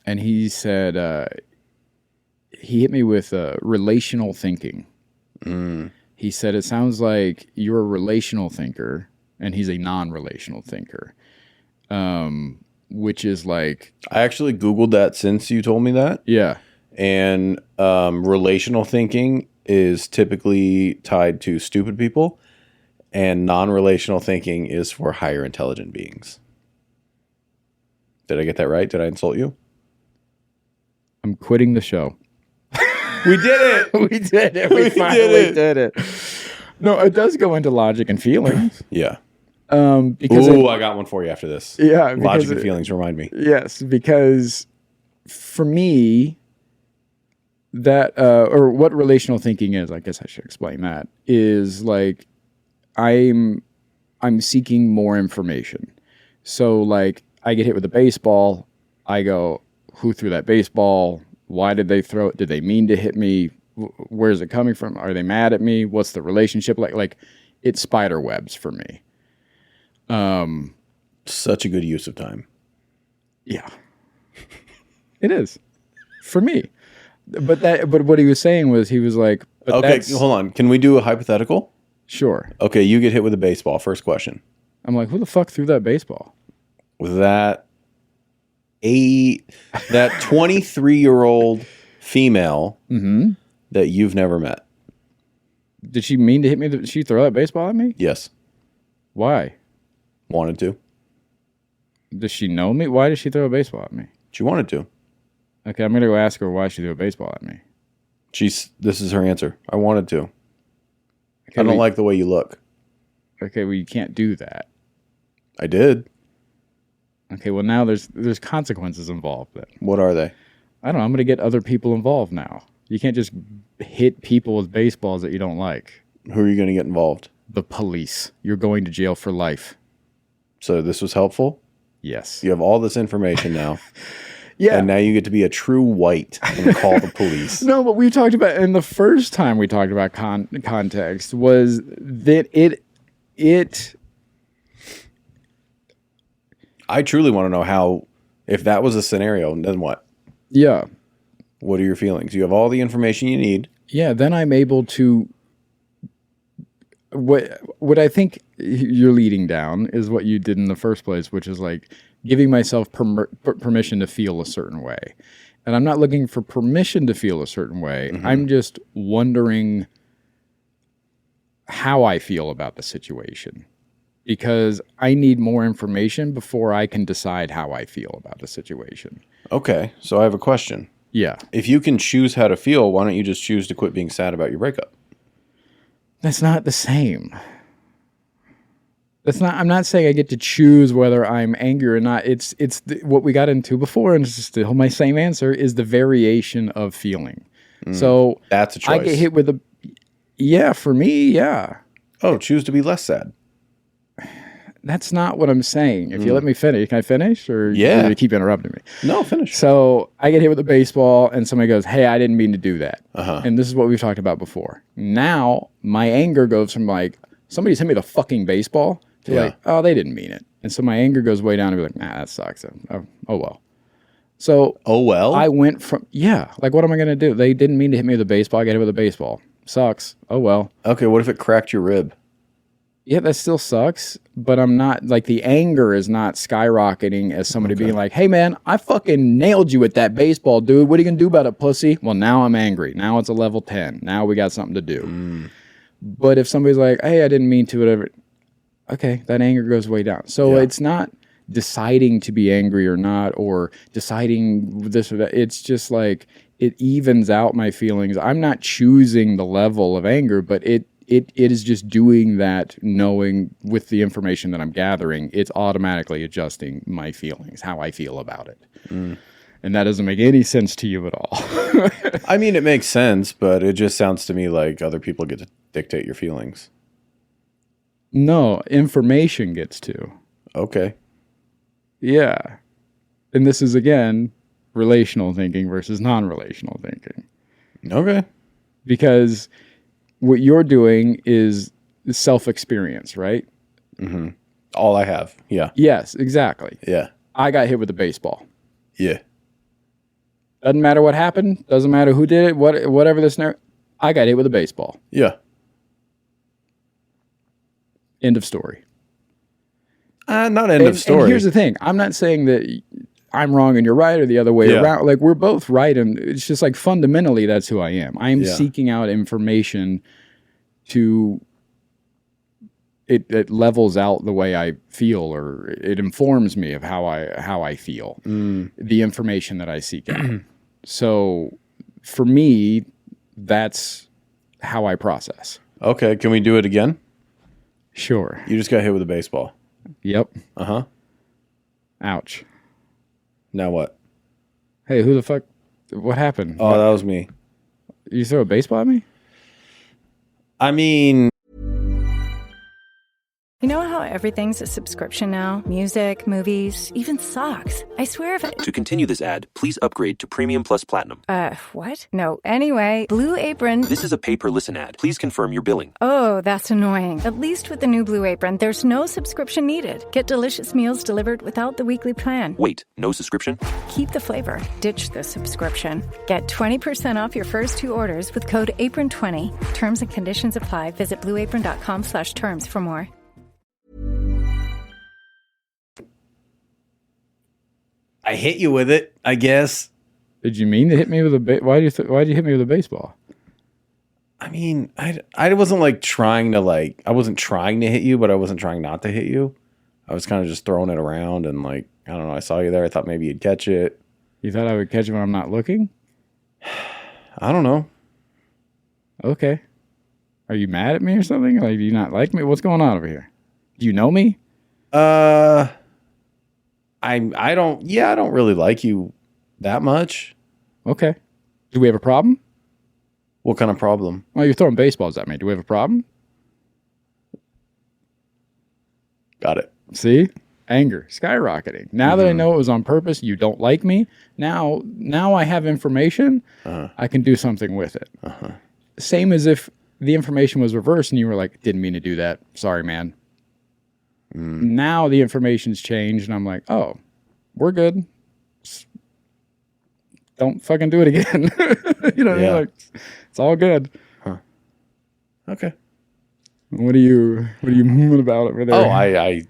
S2: he said, he hit me with relational thinking. He said, it sounds like you're a relational thinker, and he's a non-relational thinker, which is like...
S1: I actually Googled that since you told me that.
S2: Yeah.
S1: And relational thinking is typically tied to stupid people, and non-relational thinking is for higher intelligent beings. Did I get that right? Did I insult you?
S2: I'm quitting the show.
S1: We did it.
S2: We did it. We finally did it. No, it does go into logic and feelings.
S1: Yeah.
S2: Because
S1: I got one for you after this.
S2: Yeah.
S1: Logic and feelings remind me.
S2: Yes, because for me, that, or what relational thinking is, I guess I should explain that, is like I'm seeking more information. So like I get hit with a baseball, I go, who threw that baseball? Why did they throw it? Did they mean to hit me? Where's it coming from? Are they mad at me? What's the relationship like? Like, it's spider webs for me.
S1: Such a good use of time.
S2: Yeah, it is for me. But what he was saying was, he was like,
S1: okay, hold on. Can we do a hypothetical?
S2: Sure.
S1: Okay, you get hit with a baseball. First question.
S2: I'm like, who the fuck threw that baseball?
S1: That 23-year-old female that you've never met.
S2: Did she mean to hit me? Did she throw that baseball at me?
S1: Yes.
S2: Why?
S1: Wanted to.
S2: Does she know me? Why did she throw a baseball at me?
S1: She wanted to.
S2: Okay, I'm going to go ask her why she threw a baseball at me.
S1: This is her answer. I wanted to. Okay, I don't like the way you look.
S2: Okay, well, you can't do that.
S1: I did.
S2: Okay, well, now there's consequences involved then.
S1: What are they?
S2: I don't know. I'm going to get other people involved now. You can't just hit people with baseballs that you don't like.
S1: Who are you going to get involved?
S2: The police. You're going to jail for life.
S1: So this was helpful?
S2: Yes.
S1: You have all this information now.
S2: Yeah.
S1: And now you get to be a true white and call the police.
S2: No, but we talked about, and the first time we talked about context was that it.
S1: I truly want to know how, if that was a scenario, then what?
S2: Yeah.
S1: What are your feelings? You have all the information you need.
S2: Yeah, then I'm able to. What I think you're leading down is what you did in the first place, which is like giving myself permission to feel a certain way. And I'm not looking for permission to feel a certain way. Mm-hmm. I'm just wondering how I feel about the situation, because I need more information before I can decide how I feel about the situation.
S1: Okay, so I have a question.
S2: Yeah.
S1: If you can choose how to feel, why don't you just choose to quit being sad about your breakup?
S2: That's not the same. I'm not saying I get to choose whether I'm angry or not. It's what we got into before, and it's still my same answer, is the variation of feeling. So
S1: that's a choice.
S2: I get hit with a, yeah, for me, yeah.
S1: Oh, choose to be less sad.
S2: That's not what I'm saying. If you let me finish, can I finish? Or
S1: yeah.
S2: You keep interrupting me?
S1: No, finish.
S2: So I get hit with a baseball and somebody goes, hey, I didn't mean to do that.
S1: Uh-huh.
S2: And this is what we've talked about before. Now my anger goes from like, somebody's hit me with a fucking baseball to like, oh, they didn't mean it. And so my anger goes way down and be like, nah, that sucks. Oh well. So
S1: oh well?
S2: I went from, like what am I going to do? They didn't mean to hit me with a baseball. I got hit with a baseball. Sucks. Oh well.
S1: Okay, what if it cracked your rib?
S2: Yeah, that still sucks, but I'm not, like, the anger is not skyrocketing as somebody being like, hey, man, I fucking nailed you with that baseball, dude. What are you going to do about it, pussy? Well, now I'm angry. Now it's a level 10. Now we got something to do. But if somebody's like, hey, I didn't mean to, whatever, okay, that anger goes way down. So it's not deciding to be angry or not, or deciding this or that. It's just like, it evens out my feelings. I'm not choosing the level of anger, but it is just doing that, knowing with the information that I'm gathering, it's automatically adjusting my feelings, how I feel about it. And that doesn't make any sense to you at all.
S1: I mean, it makes sense, but it just sounds to me like other people get to dictate your feelings.
S2: No, information gets to.
S1: Okay.
S2: Yeah. And this is, again, relational thinking versus non-relational thinking.
S1: Okay.
S2: Because what you're doing is self-experience, right?
S1: Mm-hmm. All I have. Yeah.
S2: Yes, exactly.
S1: Yeah.
S2: I got hit with a baseball.
S1: Yeah.
S2: Doesn't matter what happened. Doesn't matter who did it. Whatever the scenario. I got hit with a baseball.
S1: Yeah.
S2: End of story.
S1: Not end of story.
S2: And here's the thing. I'm not saying that I'm wrong and you're right or the other way around. Like, we're both right. And it's just like fundamentally, that's who I am. I am seeking out information to, it levels out the way I feel, or it informs me of how I feel, the information that I seek out. So for me, that's how I process.
S1: Okay. Can we do it again?
S2: Sure.
S1: You just got hit with a baseball.
S2: Yep.
S1: Uh-huh.
S2: Ouch.
S1: Now what?
S2: Hey, who the fuck? What happened?
S1: Oh, that was me.
S2: You throw a baseball at me?
S1: I mean...
S3: You know how everything's a subscription now? Music, movies, even socks. I swear if
S4: To continue this ad, please upgrade to Premium Plus Platinum.
S3: What? No, anyway, Blue Apron...
S4: This is a pay-per-listen ad. Please confirm your billing.
S3: Oh, that's annoying. At least with the new Blue Apron, there's no subscription needed. Get delicious meals delivered without the weekly plan.
S4: Wait, no subscription?
S3: Keep the flavor. Ditch the subscription. Get 20% off your first 2 orders with code APRON20. Terms and conditions apply. Visit blueapron.com/terms for more.
S1: I hit you with it, I guess.
S2: Did you mean to hit me with a why'd you hit me with a baseball?
S1: I mean, I wasn't like trying to I wasn't trying to hit you, but I wasn't trying not to hit you. I was kind of just throwing it around and I don't know, I saw you there. I thought maybe you'd catch it.
S2: You thought I would catch it when I'm not looking?
S1: I don't know.
S2: Okay. Are you mad at me or something? Like, do you not like me? What's going on over here? Do you know me?
S1: I don't really like you that much.
S2: Okay. Do we have a problem?
S1: What kind of problem?
S2: Well, you're throwing baseballs at me. Do we have a problem?
S1: Got it.
S2: See? Anger skyrocketing. Now that I know it was on purpose, you don't like me. Now I have information. I can do something with it. Same as if the information was reversed and you were like, didn't mean to do that. Sorry, man. Now the information's changed and I'm like, oh, we're good. Don't fucking do it again. You know what I mean? Like, it's all good.
S1: Okay.
S2: What are you moving about over there?
S1: Oh, I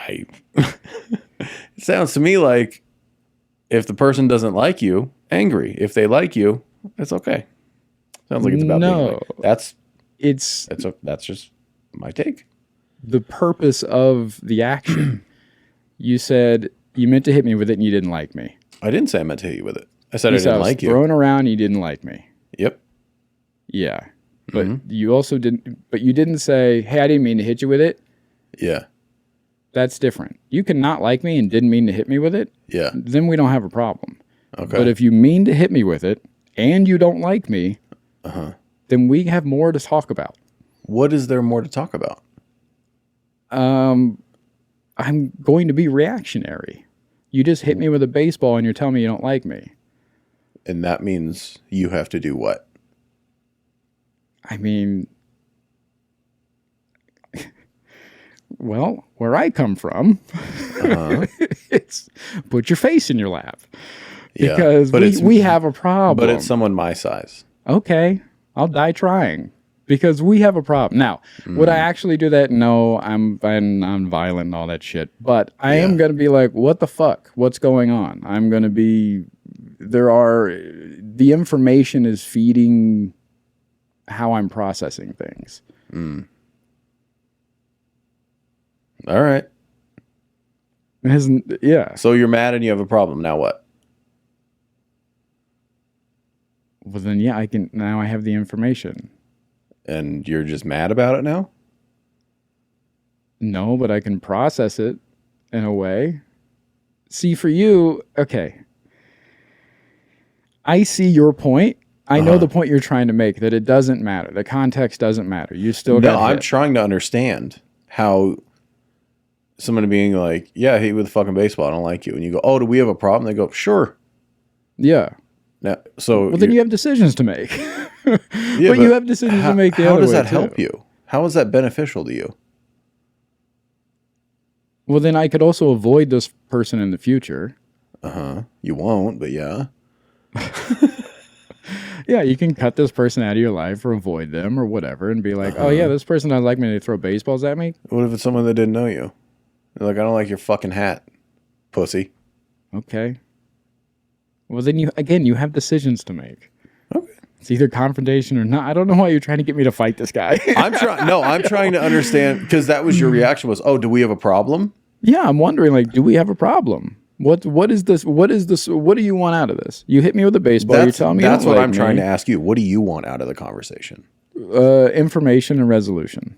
S1: it sounds to me like if the person doesn't like you, angry. If they like you, it's okay. Sounds like it's about being like, that's just my take.
S2: The purpose of the action. You said you meant to hit me with it and you didn't like me.
S1: I didn't say I meant to hit you with it. I said I didn't like you.
S2: Throwing around and you didn't like me.
S1: Yep.
S2: Yeah. But you also didn't, but you didn't say, hey, I didn't mean to hit you with it.
S1: Yeah.
S2: That's different. You can not like me and didn't mean to hit me with it.
S1: Yeah.
S2: Then we don't have a problem.
S1: Okay.
S2: But if you mean to hit me with it and you don't like me, then we have more to talk about.
S1: What is there more to talk about?
S2: I'm going to be reactionary. You just hit me with a baseball and you're telling me you don't like me.
S1: And that means you have to do what?
S2: I mean, well, where I come from, it's put your face in your lap.
S1: Yeah,
S2: because we have a problem.
S1: But it's someone my size.
S2: Okay, I'll die trying. Because we have a problem. Now, would I actually do that? No, I'm violent and all that shit. But I am going to be like, what the fuck? What's going on? I'm going to be, the information is feeding how I'm processing things.
S1: All right.
S2: It isn't, yeah.
S1: So you're mad and you have a problem. Now what?
S2: Well, then, yeah, now I have the information.
S1: And you're just mad about it now?
S2: No, but I can process it in a way. See, for you, okay. I see your point. I know the point you're trying to make, that it doesn't matter. The context doesn't matter. You still got hit.
S1: I'm trying to understand how someone being like, yeah, I hit you with a fucking baseball. I don't like you. And you go, oh, do we have a problem? They go, sure.
S2: Yeah.
S1: Now, so
S2: well, then you have decisions to make.
S1: Yeah,
S2: but you have decisions to make the other way,
S1: how does that
S2: too.
S1: help you? How is that beneficial to you?
S2: Well, then I could also avoid this person in the future.
S1: You won't, but yeah.
S2: Yeah, you can cut this person out of your life or avoid them or whatever and be like, oh, yeah, this person doesn't like me. They throw baseballs at me.
S1: What if it's someone that didn't know you? They're like, I don't like your fucking hat, pussy.
S2: Okay. Well, then you have decisions to make.
S1: Okay.
S2: It's either confrontation or not. I don't know why you're trying to get me to fight this guy.
S1: I'm trying to understand, because that was your reaction was, oh, do we have a problem?
S2: Yeah, I'm wondering, like, do we have a problem? What is this? What do you want out of this? You hit me with a baseball. You're telling me
S1: that's what
S2: like
S1: I'm trying to ask you. What do you want out of the conversation?
S2: Information and resolution.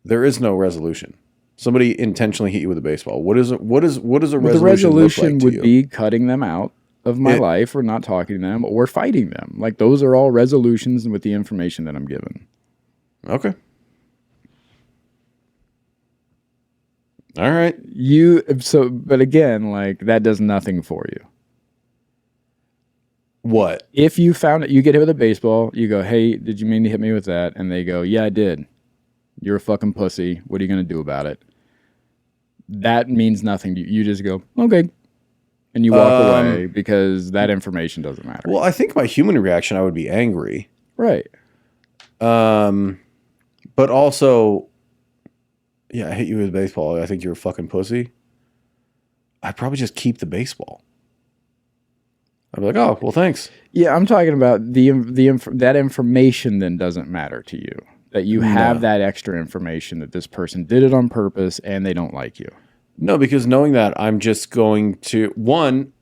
S1: There is no resolution. Somebody intentionally hit you with a baseball. What is a resolution?
S2: The resolution
S1: look like
S2: would
S1: to you?
S2: be cutting them out of my life, or not talking to them, or fighting them. Like, those are all resolutions with the information that I'm given.
S1: Okay. All right.
S2: But again, like, that does nothing for you.
S1: What?
S2: If you found it, you get hit with a baseball, you go, hey, did you mean to hit me with that? And they go, yeah, I did. You're a fucking pussy. What are you going to do about it? That means nothing to you. You just go, okay. And you walk away because that information doesn't matter.
S1: Well, I think my human reaction, I would be angry.
S2: Right.
S1: But also, yeah, I hit you with a baseball. I think you're a fucking pussy. I'd probably just keep the baseball. I'd be like, oh, well, thanks.
S2: Yeah, I'm talking about that information then doesn't matter to you. That you have that extra information that this person did it on purpose and they don't like you.
S1: No, because knowing that, I'm just going to, one,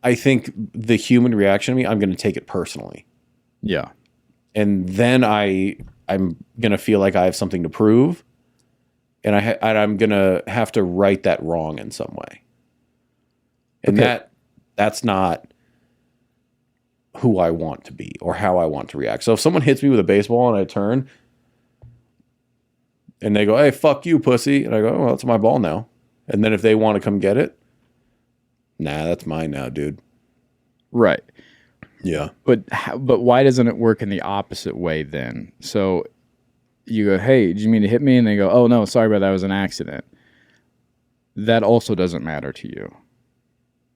S1: I think the human reaction to me, I'm going to take it personally.
S2: Yeah.
S1: And then I'm going to feel like I have something to prove. And I'm going to have to right that wrong in some way. And that's not who I want to be or how I want to react. So if someone hits me with a baseball and I turn, and they go, hey, fuck you, pussy. And I go, well, it's my ball now. And then if they want to come get it, nah, that's mine now, dude.
S2: Right.
S1: Yeah.
S2: But why doesn't it work in the opposite way then? So you go, hey, did you mean to hit me? And they go, oh, no, sorry about that. It was an accident. That also doesn't matter to you.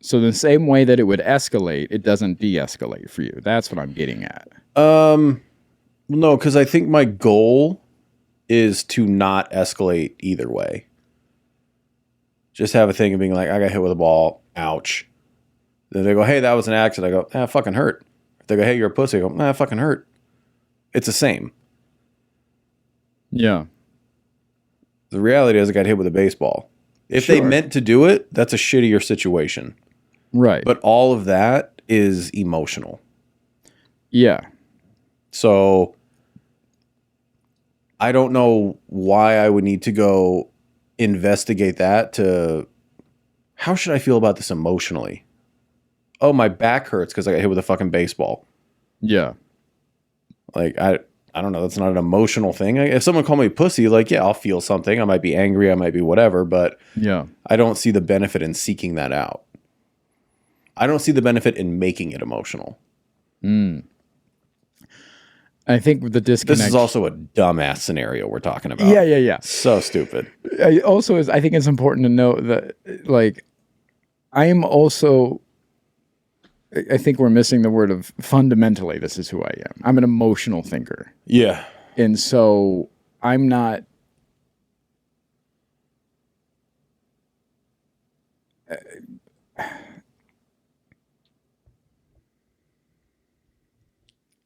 S2: So the same way that it would escalate, it doesn't de-escalate for you. That's what I'm getting at.
S1: No, because I think my goal is to not escalate either way. Just have a thing of being like, I got hit with a ball. Ouch. Then they go, hey, that was an accident. I go, ah, fucking hurt. If they go, hey, you're a pussy. I go, ah, fucking hurt. It's the same.
S2: Yeah.
S1: The reality is I got hit with a baseball. If they meant to do it, that's a shittier situation.
S2: Right.
S1: But all of that is emotional.
S2: Yeah.
S1: So I don't know why I would need to go investigate that to how should I feel about this emotionally? Oh, my back hurts because I got hit with a fucking baseball.
S2: Yeah.
S1: Like, I don't know. That's not an emotional thing. If someone called me pussy, like, yeah, I'll feel something. I might be angry. I might be whatever. But
S2: yeah,
S1: I don't see the benefit in seeking that out. I don't see the benefit in making it emotional.
S2: I think with the disconnect.
S1: This is also a dumbass scenario we're talking about.
S2: Yeah.
S1: So stupid.
S2: I think it's important to note that, like, I think we're missing the word of fundamentally, this is who I am. I'm an emotional thinker.
S1: Yeah.
S2: And so I'm not.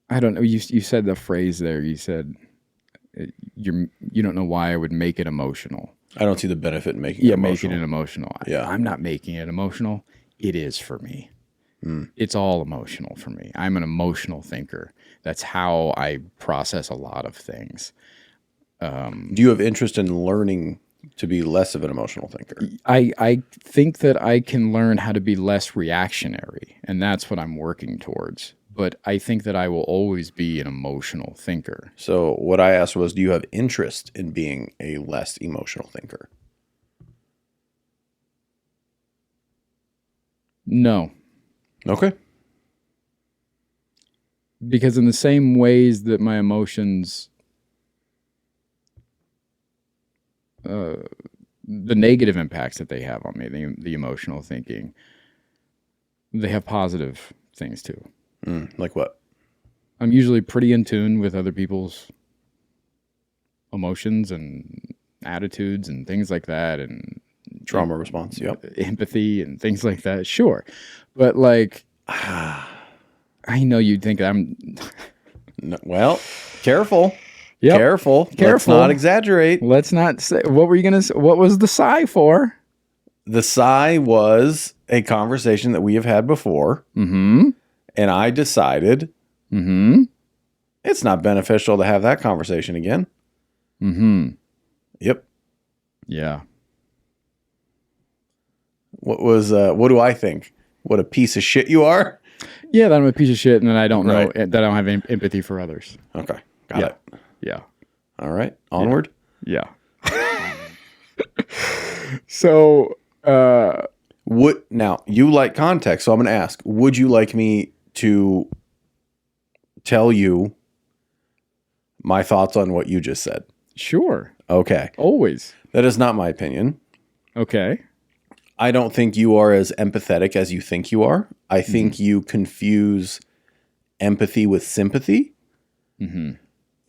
S2: I don't know. You said the phrase there. You said you don't know why I would make it emotional.
S1: I don't see the benefit in making it emotional.
S2: Making it emotional.
S1: Yeah.
S2: I'm not making it emotional. It is for me. It's all emotional for me. I'm an emotional thinker. That's how I process a lot of things.
S1: Do you have interest in learning to be less of an emotional thinker?
S2: I think that I can learn how to be less reactionary, and that's what I'm working towards. But I think that I will always be an emotional thinker.
S1: So what I asked was, do you have interest in being a less emotional thinker?
S2: No.
S1: Okay.
S2: Because in the same ways that my emotions, the negative impacts that they have on me, the emotional thinking, they have positive things too.
S1: Like what?
S2: I'm usually pretty in tune with other people's emotions and attitudes and things like that, and
S1: Trauma response, yep.
S2: Empathy and things like that. Sure. But like, I know you'd think I'm...
S1: No, well, careful.
S2: Yep.
S1: Careful. Let's not exaggerate.
S2: Let's not say... What were you going to say? What was the sigh for?
S1: The sigh was a conversation that we have had before.
S2: Mm-hmm.
S1: And I decided it's not beneficial to have that conversation again.
S2: Mm-hmm.
S1: Yep.
S2: Yeah.
S1: What do I think? What a piece of shit you are?
S2: Yeah, that I'm a piece of shit and that I don't know, that I don't have empathy for others.
S1: Okay. Got it.
S2: Yeah.
S1: All right. Onward.
S2: Yeah. So,
S1: now you like context, so I'm going to ask, would you like me to tell you my thoughts on what you just said?
S2: Sure.
S1: Okay.
S2: Always.
S1: That is not my opinion.
S2: Okay.
S1: I don't think you are as empathetic as you think you are. I think you confuse empathy with sympathy.
S2: Mm-hmm.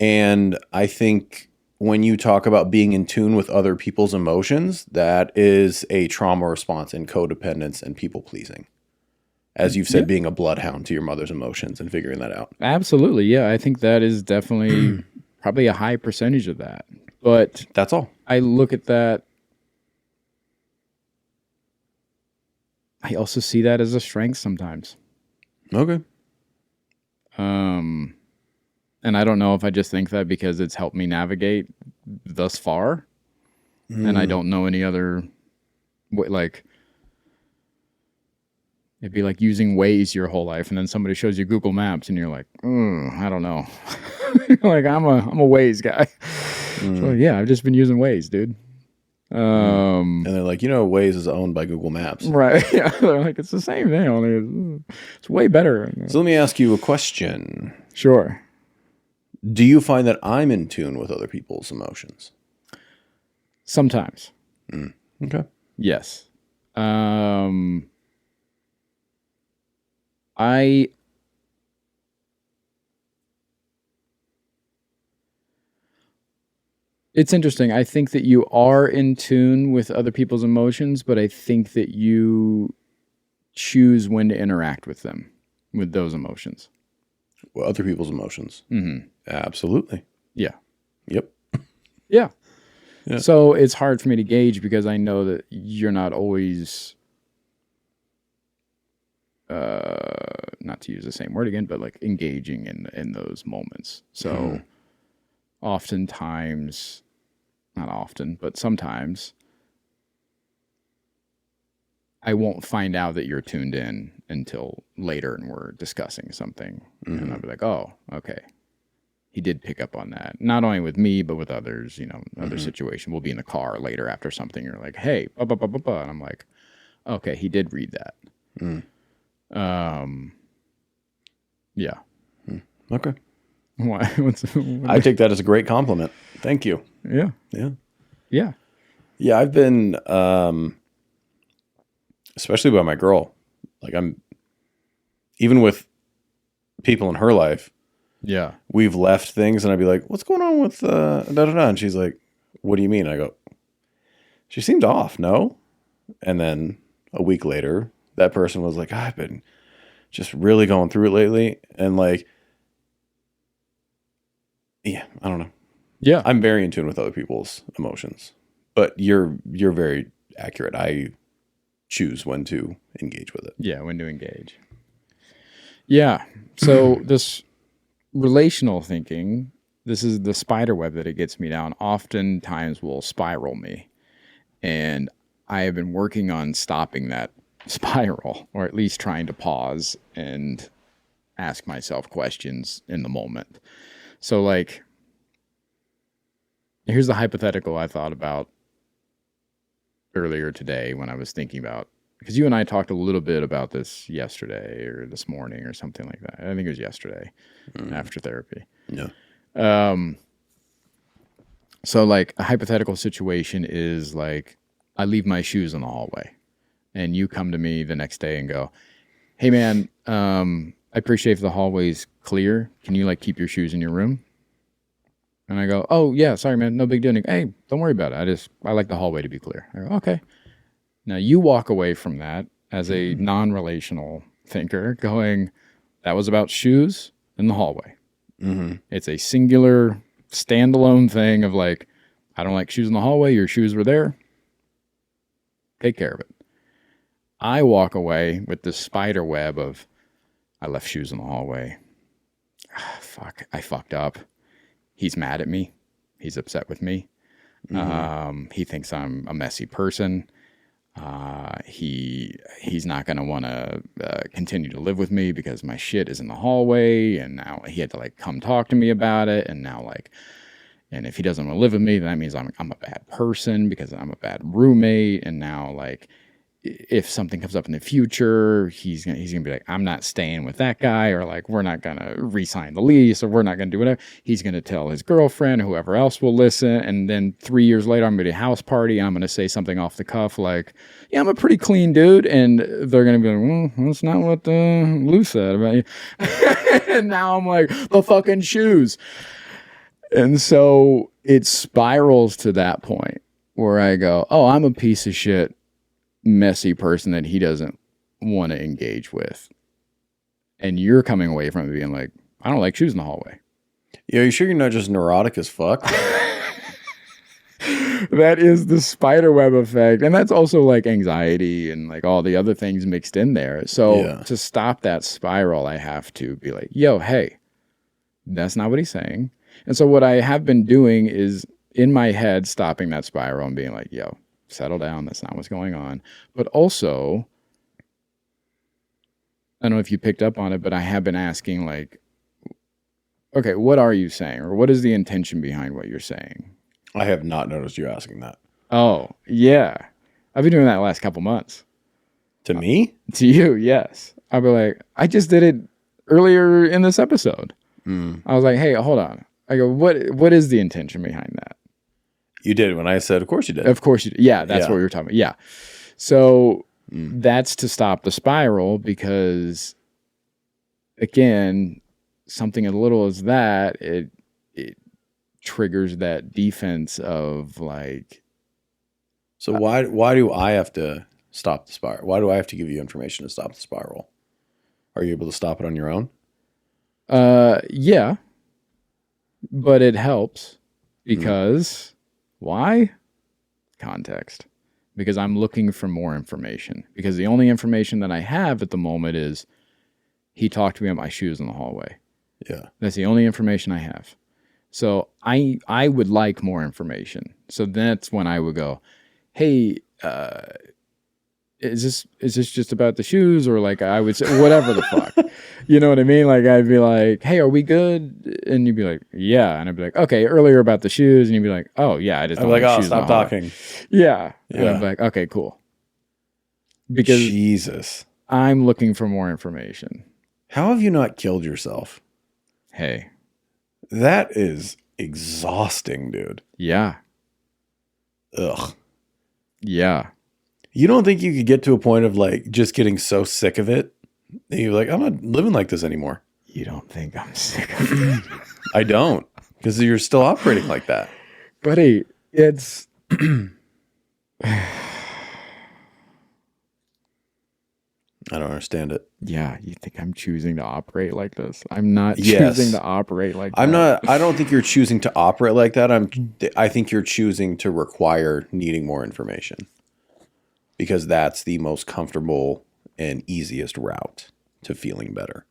S1: And I think when you talk about being in tune with other people's emotions, that is a trauma response and codependence and people pleasing. As you've said, being a bloodhound to your mother's emotions and figuring that out.
S2: Absolutely. Yeah. I think that is definitely probably a high percentage of that. But
S1: that's all.
S2: I look at that. I also see that as a strength sometimes.
S1: Okay.
S2: And I don't know if I just think that because it's helped me navigate thus far, and I don't know any other way, like, it'd be like using Waze your whole life, and then somebody shows you Google Maps, and you're like, I don't know. Like, I'm a Waze guy. So yeah, I've just been using Waze, dude.
S1: And they're like, Waze is owned by Google Maps.
S2: Right. Yeah. They're like, it's the same thing, only it's way better.
S1: So let me ask you a question.
S2: Sure.
S1: Do you find that I'm in tune with other people's emotions?
S2: Sometimes.
S1: Okay.
S2: Yes. It's interesting. I think that you are in tune with other people's emotions, but I think that you choose when to interact with them, with those emotions.
S1: Well, other people's emotions.
S2: Mm-hmm.
S1: Absolutely.
S2: Yeah.
S1: Yep.
S2: Yeah.
S1: Yeah.
S2: So it's hard for me to gauge because I know that you're not always, not to use the same word again, but like engaging in those moments. So oftentimes, not often, but sometimes I won't find out that you're tuned in until later and we're discussing something. And I'll be like, oh, okay. He did pick up on that. Not only with me, but with others, other situation. We'll be in the car later after something. You're like, hey, blah, blah, blah, blah, blah. And I'm like, okay, he did read that. Yeah.
S1: Okay.
S2: Why?
S1: I take that as a great compliment. Thank you.
S2: Yeah.
S1: Yeah.
S2: Yeah.
S1: Yeah, I've been, especially by my girl, like even with people in her life,
S2: Yeah.
S1: we've left things and I'd be like, what's going on with, da-da-da? And she's like, what do you mean? I go, she seemed off, no? And then a week later, that person was like, I've been just really going through it lately. And like, yeah, I don't know.
S2: Yeah.
S1: I'm very in tune with other people's emotions, but you're very accurate. I choose when to engage with it.
S2: Yeah, when to engage. Yeah. So this relational thinking, this is the spider web that it gets me down, oftentimes will spiral me. And I have been working on stopping that spiral, or at least trying to pause and ask myself questions in the moment. So like, here's the hypothetical I thought about earlier today when I was thinking about, because you and I talked a little bit about this yesterday or this morning or something like that. I think it was yesterday after therapy.
S1: Yeah.
S2: So like a hypothetical situation is like, I leave my shoes in the hallway and you come to me the next day and go, hey man, I appreciate if the hallway's clear. Can you like keep your shoes in your room? And I go, oh yeah, sorry man, no big deal. And hey, don't worry about it. I like the hallway to be clear. I go, okay. Now you walk away from that as a non-relational thinker going, that was about shoes in the hallway. It's a singular standalone thing of like, I don't like shoes in the hallway. Your shoes were there. Take care of it. I walk away with this spider web of, I left shoes in the hallway. Fuck, I fucked up. He's mad at me. He's upset with me. He thinks I'm a messy person. He's not going to want to continue to live with me because my shit is in the hallway. And now he had to like come talk to me about it. And now like, and if he doesn't want to live with me, then that means I'm a bad person because I'm a bad roommate. And now like, if something comes up in the future, he's gonna be like, I'm not staying with that guy, or like, we're not gonna re-sign the lease, or we're not gonna do whatever. He's gonna tell his girlfriend or whoever else will listen, and then 3 years later, I'm gonna be at a house party, and I'm gonna say something off the cuff like, yeah, I'm a pretty clean dude, and they're gonna be like, well, that's not what Lou said about you. And now I'm like, the fucking shoes. And so it spirals to that point where I go, oh, I'm a piece of shit, messy person that he doesn't want to engage with. And you're coming away from it being like, I don't like shoes in the hallway.
S1: Yeah, are you sure you're not just neurotic as fuck?
S2: That is the spider web effect. And that's also like anxiety and like all the other things mixed in there. So to stop that spiral, I have to be like, yo, hey, that's not what he's saying. And so what I have been doing is in my head, stopping that spiral and being like, yo, settle down. That's not what's going on. But also, I don't know if you picked up on it, but I have been asking like, okay, what are you saying? Or what is the intention behind what you're saying?
S1: I have not noticed you asking that.
S2: Oh, yeah. I've been doing that the last couple months.
S1: To me?
S2: To you, yes. I'll be like, I just did it earlier in this episode. I was like, hey, hold on. I go, what is the intention behind that?
S1: You did when I said, of course you did.
S2: Of course you did. Yeah, that's what we were talking about. Yeah. So that's to stop the spiral because, again, something as little as that, it triggers that defense of like.
S1: So why do I have to stop the spiral? Why do I have to give you information to stop the spiral? Are you able to stop it on your own?
S2: Yeah. But it helps because why? Context. Because I'm looking for more information. Because the only information that I have at the moment is he talked to me about my shoes in the hallway.
S1: Yeah.
S2: That's the only information I have. So I would like more information. So that's when I would go, hey, is this just about the shoes? Or like I would say, whatever the fuck. You know what I mean? Like I'd be like, hey, are we good? And you'd be like, yeah. And I'd be like, okay, earlier about the shoes. And you'd be like, oh yeah, I just don't
S1: like,
S2: like
S1: oh,
S2: shoes
S1: stop talking.
S2: Yeah.
S1: Yeah.
S2: And I'd be like, okay, cool. Because
S1: Jesus.
S2: I'm looking for more information.
S1: How have you not killed yourself?
S2: Hey.
S1: That is exhausting, dude.
S2: Yeah.
S1: Ugh.
S2: Yeah.
S1: You don't think you could get to a point of like just getting so sick of it? And you're like, I'm not living like this anymore.
S2: You don't think I'm sick of it?
S1: I don't. Because you're still operating like that.
S2: Buddy, it's...
S1: I don't understand it.
S2: Yeah, you think I'm choosing to operate like this? I'm not choosing to operate like that.
S1: I don't think you're choosing to operate like that. I think you're choosing to require needing more information. Because that's the most comfortable and easiest route to feeling better.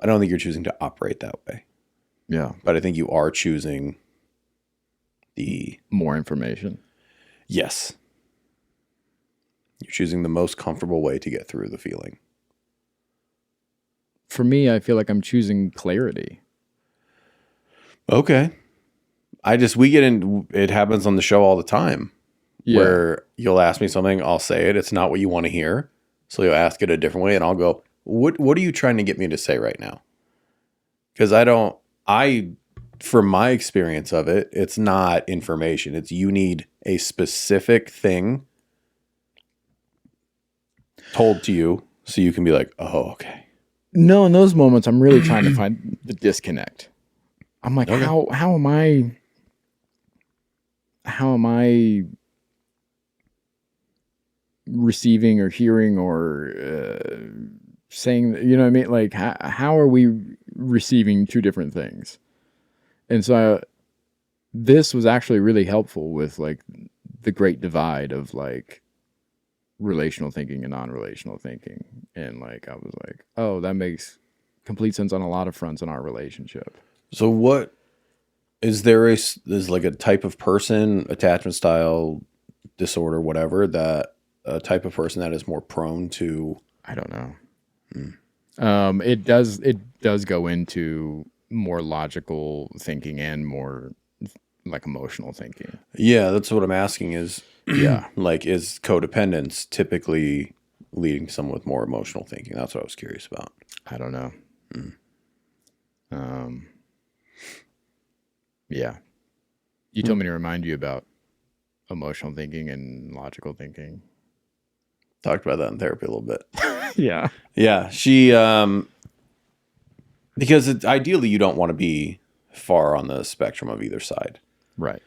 S1: I don't think you're choosing to operate that way.
S2: Yeah.
S1: But I think you are choosing the...
S2: More information.
S1: Yes. You're choosing the most comfortable way to get through the feeling.
S2: For me, I feel like I'm choosing clarity.
S1: Okay. We get in, it happens on the show all the time.
S2: Yeah.
S1: Where you'll ask me something, I'll say it. It's not what you want to hear. So you'll ask it a different way and I'll go, what are you trying to get me to say right now? Because from my experience of it, it's not information. It's you need a specific thing told to you so you can be like, oh, okay.
S2: No, in those moments, I'm really trying to find the disconnect. I'm like, okay. How am I receiving or hearing or saying, you know what I mean? Like, how are we receiving two different things? And so this was actually really helpful with like the great divide of like relational thinking and non-relational thinking. And like, I was like, oh, that makes complete sense on a lot of fronts in our relationship.
S1: So what is there's like a type of person, attachment style disorder, whatever, that a type of person that is more prone to?
S2: I don't know. It does go into more logical thinking and more like emotional thinking.
S1: Yeah, that's what I'm asking is,
S2: yeah,
S1: like, is codependence typically leading to someone with more emotional thinking? That's what I was curious about.
S2: I don't know. Yeah. You told me to remind you about emotional thinking and logical thinking.
S1: Talked about that in therapy a little bit.
S2: Yeah.
S1: Yeah. She, because ideally you don't want to be far on the spectrum of either side.
S2: Right.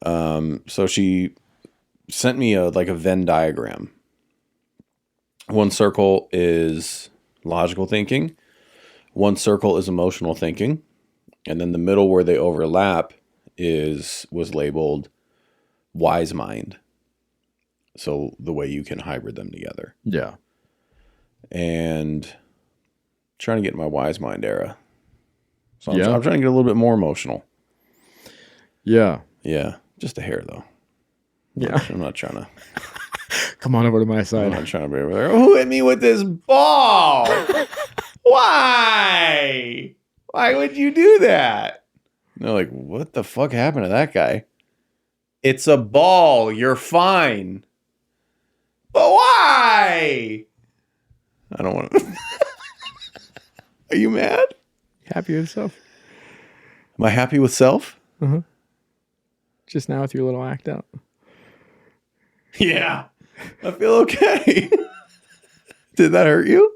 S1: So she sent me a Venn diagram. One circle is logical thinking. One circle is emotional thinking. And then the middle where they overlap was labeled wise mind. So the way you can hybrid them together.
S2: Yeah.
S1: And trying to get in my wise mind era. So
S2: Yeah.
S1: I'm trying to get a little bit more emotional.
S2: Yeah.
S1: Yeah. Just a hair though.
S2: Yeah.
S1: I'm not trying to.
S2: Come on over to my
S1: I'm
S2: side.
S1: not trying to be over there. Who hit me with this ball? Why? Why would you do that? they're like, what the fuck happened to that guy? It's a ball. You're fine. But why? I don't want to. Are you mad?
S2: Happy with yourself?
S1: Am I happy with self?
S2: Uh-huh. Just now with your little act out.
S1: Yeah. I feel okay. Did that hurt you?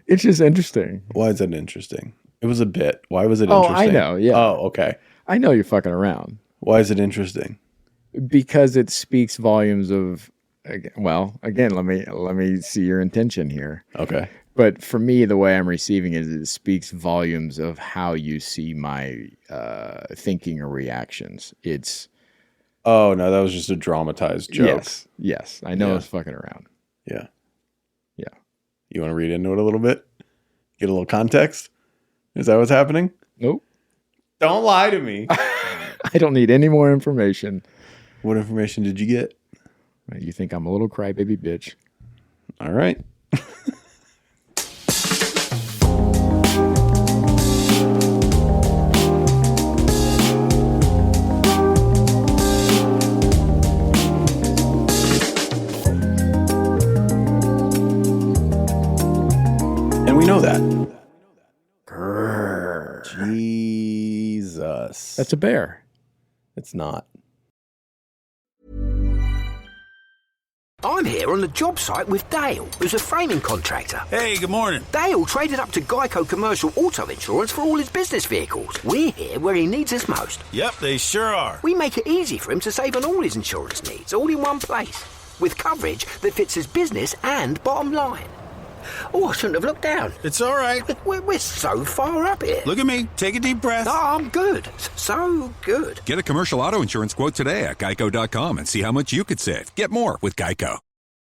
S2: It's just interesting.
S1: Why is that interesting? It was a bit. Why was it
S2: Oh,
S1: interesting?
S2: I know. Yeah.
S1: Oh, okay.
S2: I know you're fucking around.
S1: Why is it interesting?
S2: Because it speaks volumes of, well, again, let me see your intention here.
S1: Okay.
S2: But for me, the way I'm receiving it speaks volumes of how you see my thinking or reactions. It's.
S1: Oh, no, that was just a dramatized joke.
S2: Yes. I know I was fucking around.
S1: Yeah.
S2: Yeah.
S1: You want to read into it a little bit? Get a little context? Is that what's happening?
S2: Nope.
S1: Don't lie to me.
S2: I don't need any more information.
S1: What information did you get?
S2: You think I'm a little crybaby bitch.
S1: All right. And we know that.
S2: Grrr.
S1: Jesus.
S2: That's a bear.
S1: It's not.
S5: I'm here on the job site with Dale, who's a framing contractor.
S6: Hey, good morning.
S5: Dale traded up to Geico Commercial Auto Insurance for all his business vehicles. We're here where he needs us most.
S6: Yep, they sure are.
S5: We make it easy for him to save on all his insurance needs, all in one place, with coverage that fits his business and bottom line. Oh, I shouldn't have looked down.
S6: It's all right.
S5: We're so far up here.
S6: Look at me. Take a deep breath.
S5: Oh, I'm good. So good.
S7: Get a commercial auto insurance quote today at geico.com and see how much you could save. Get more with Geico.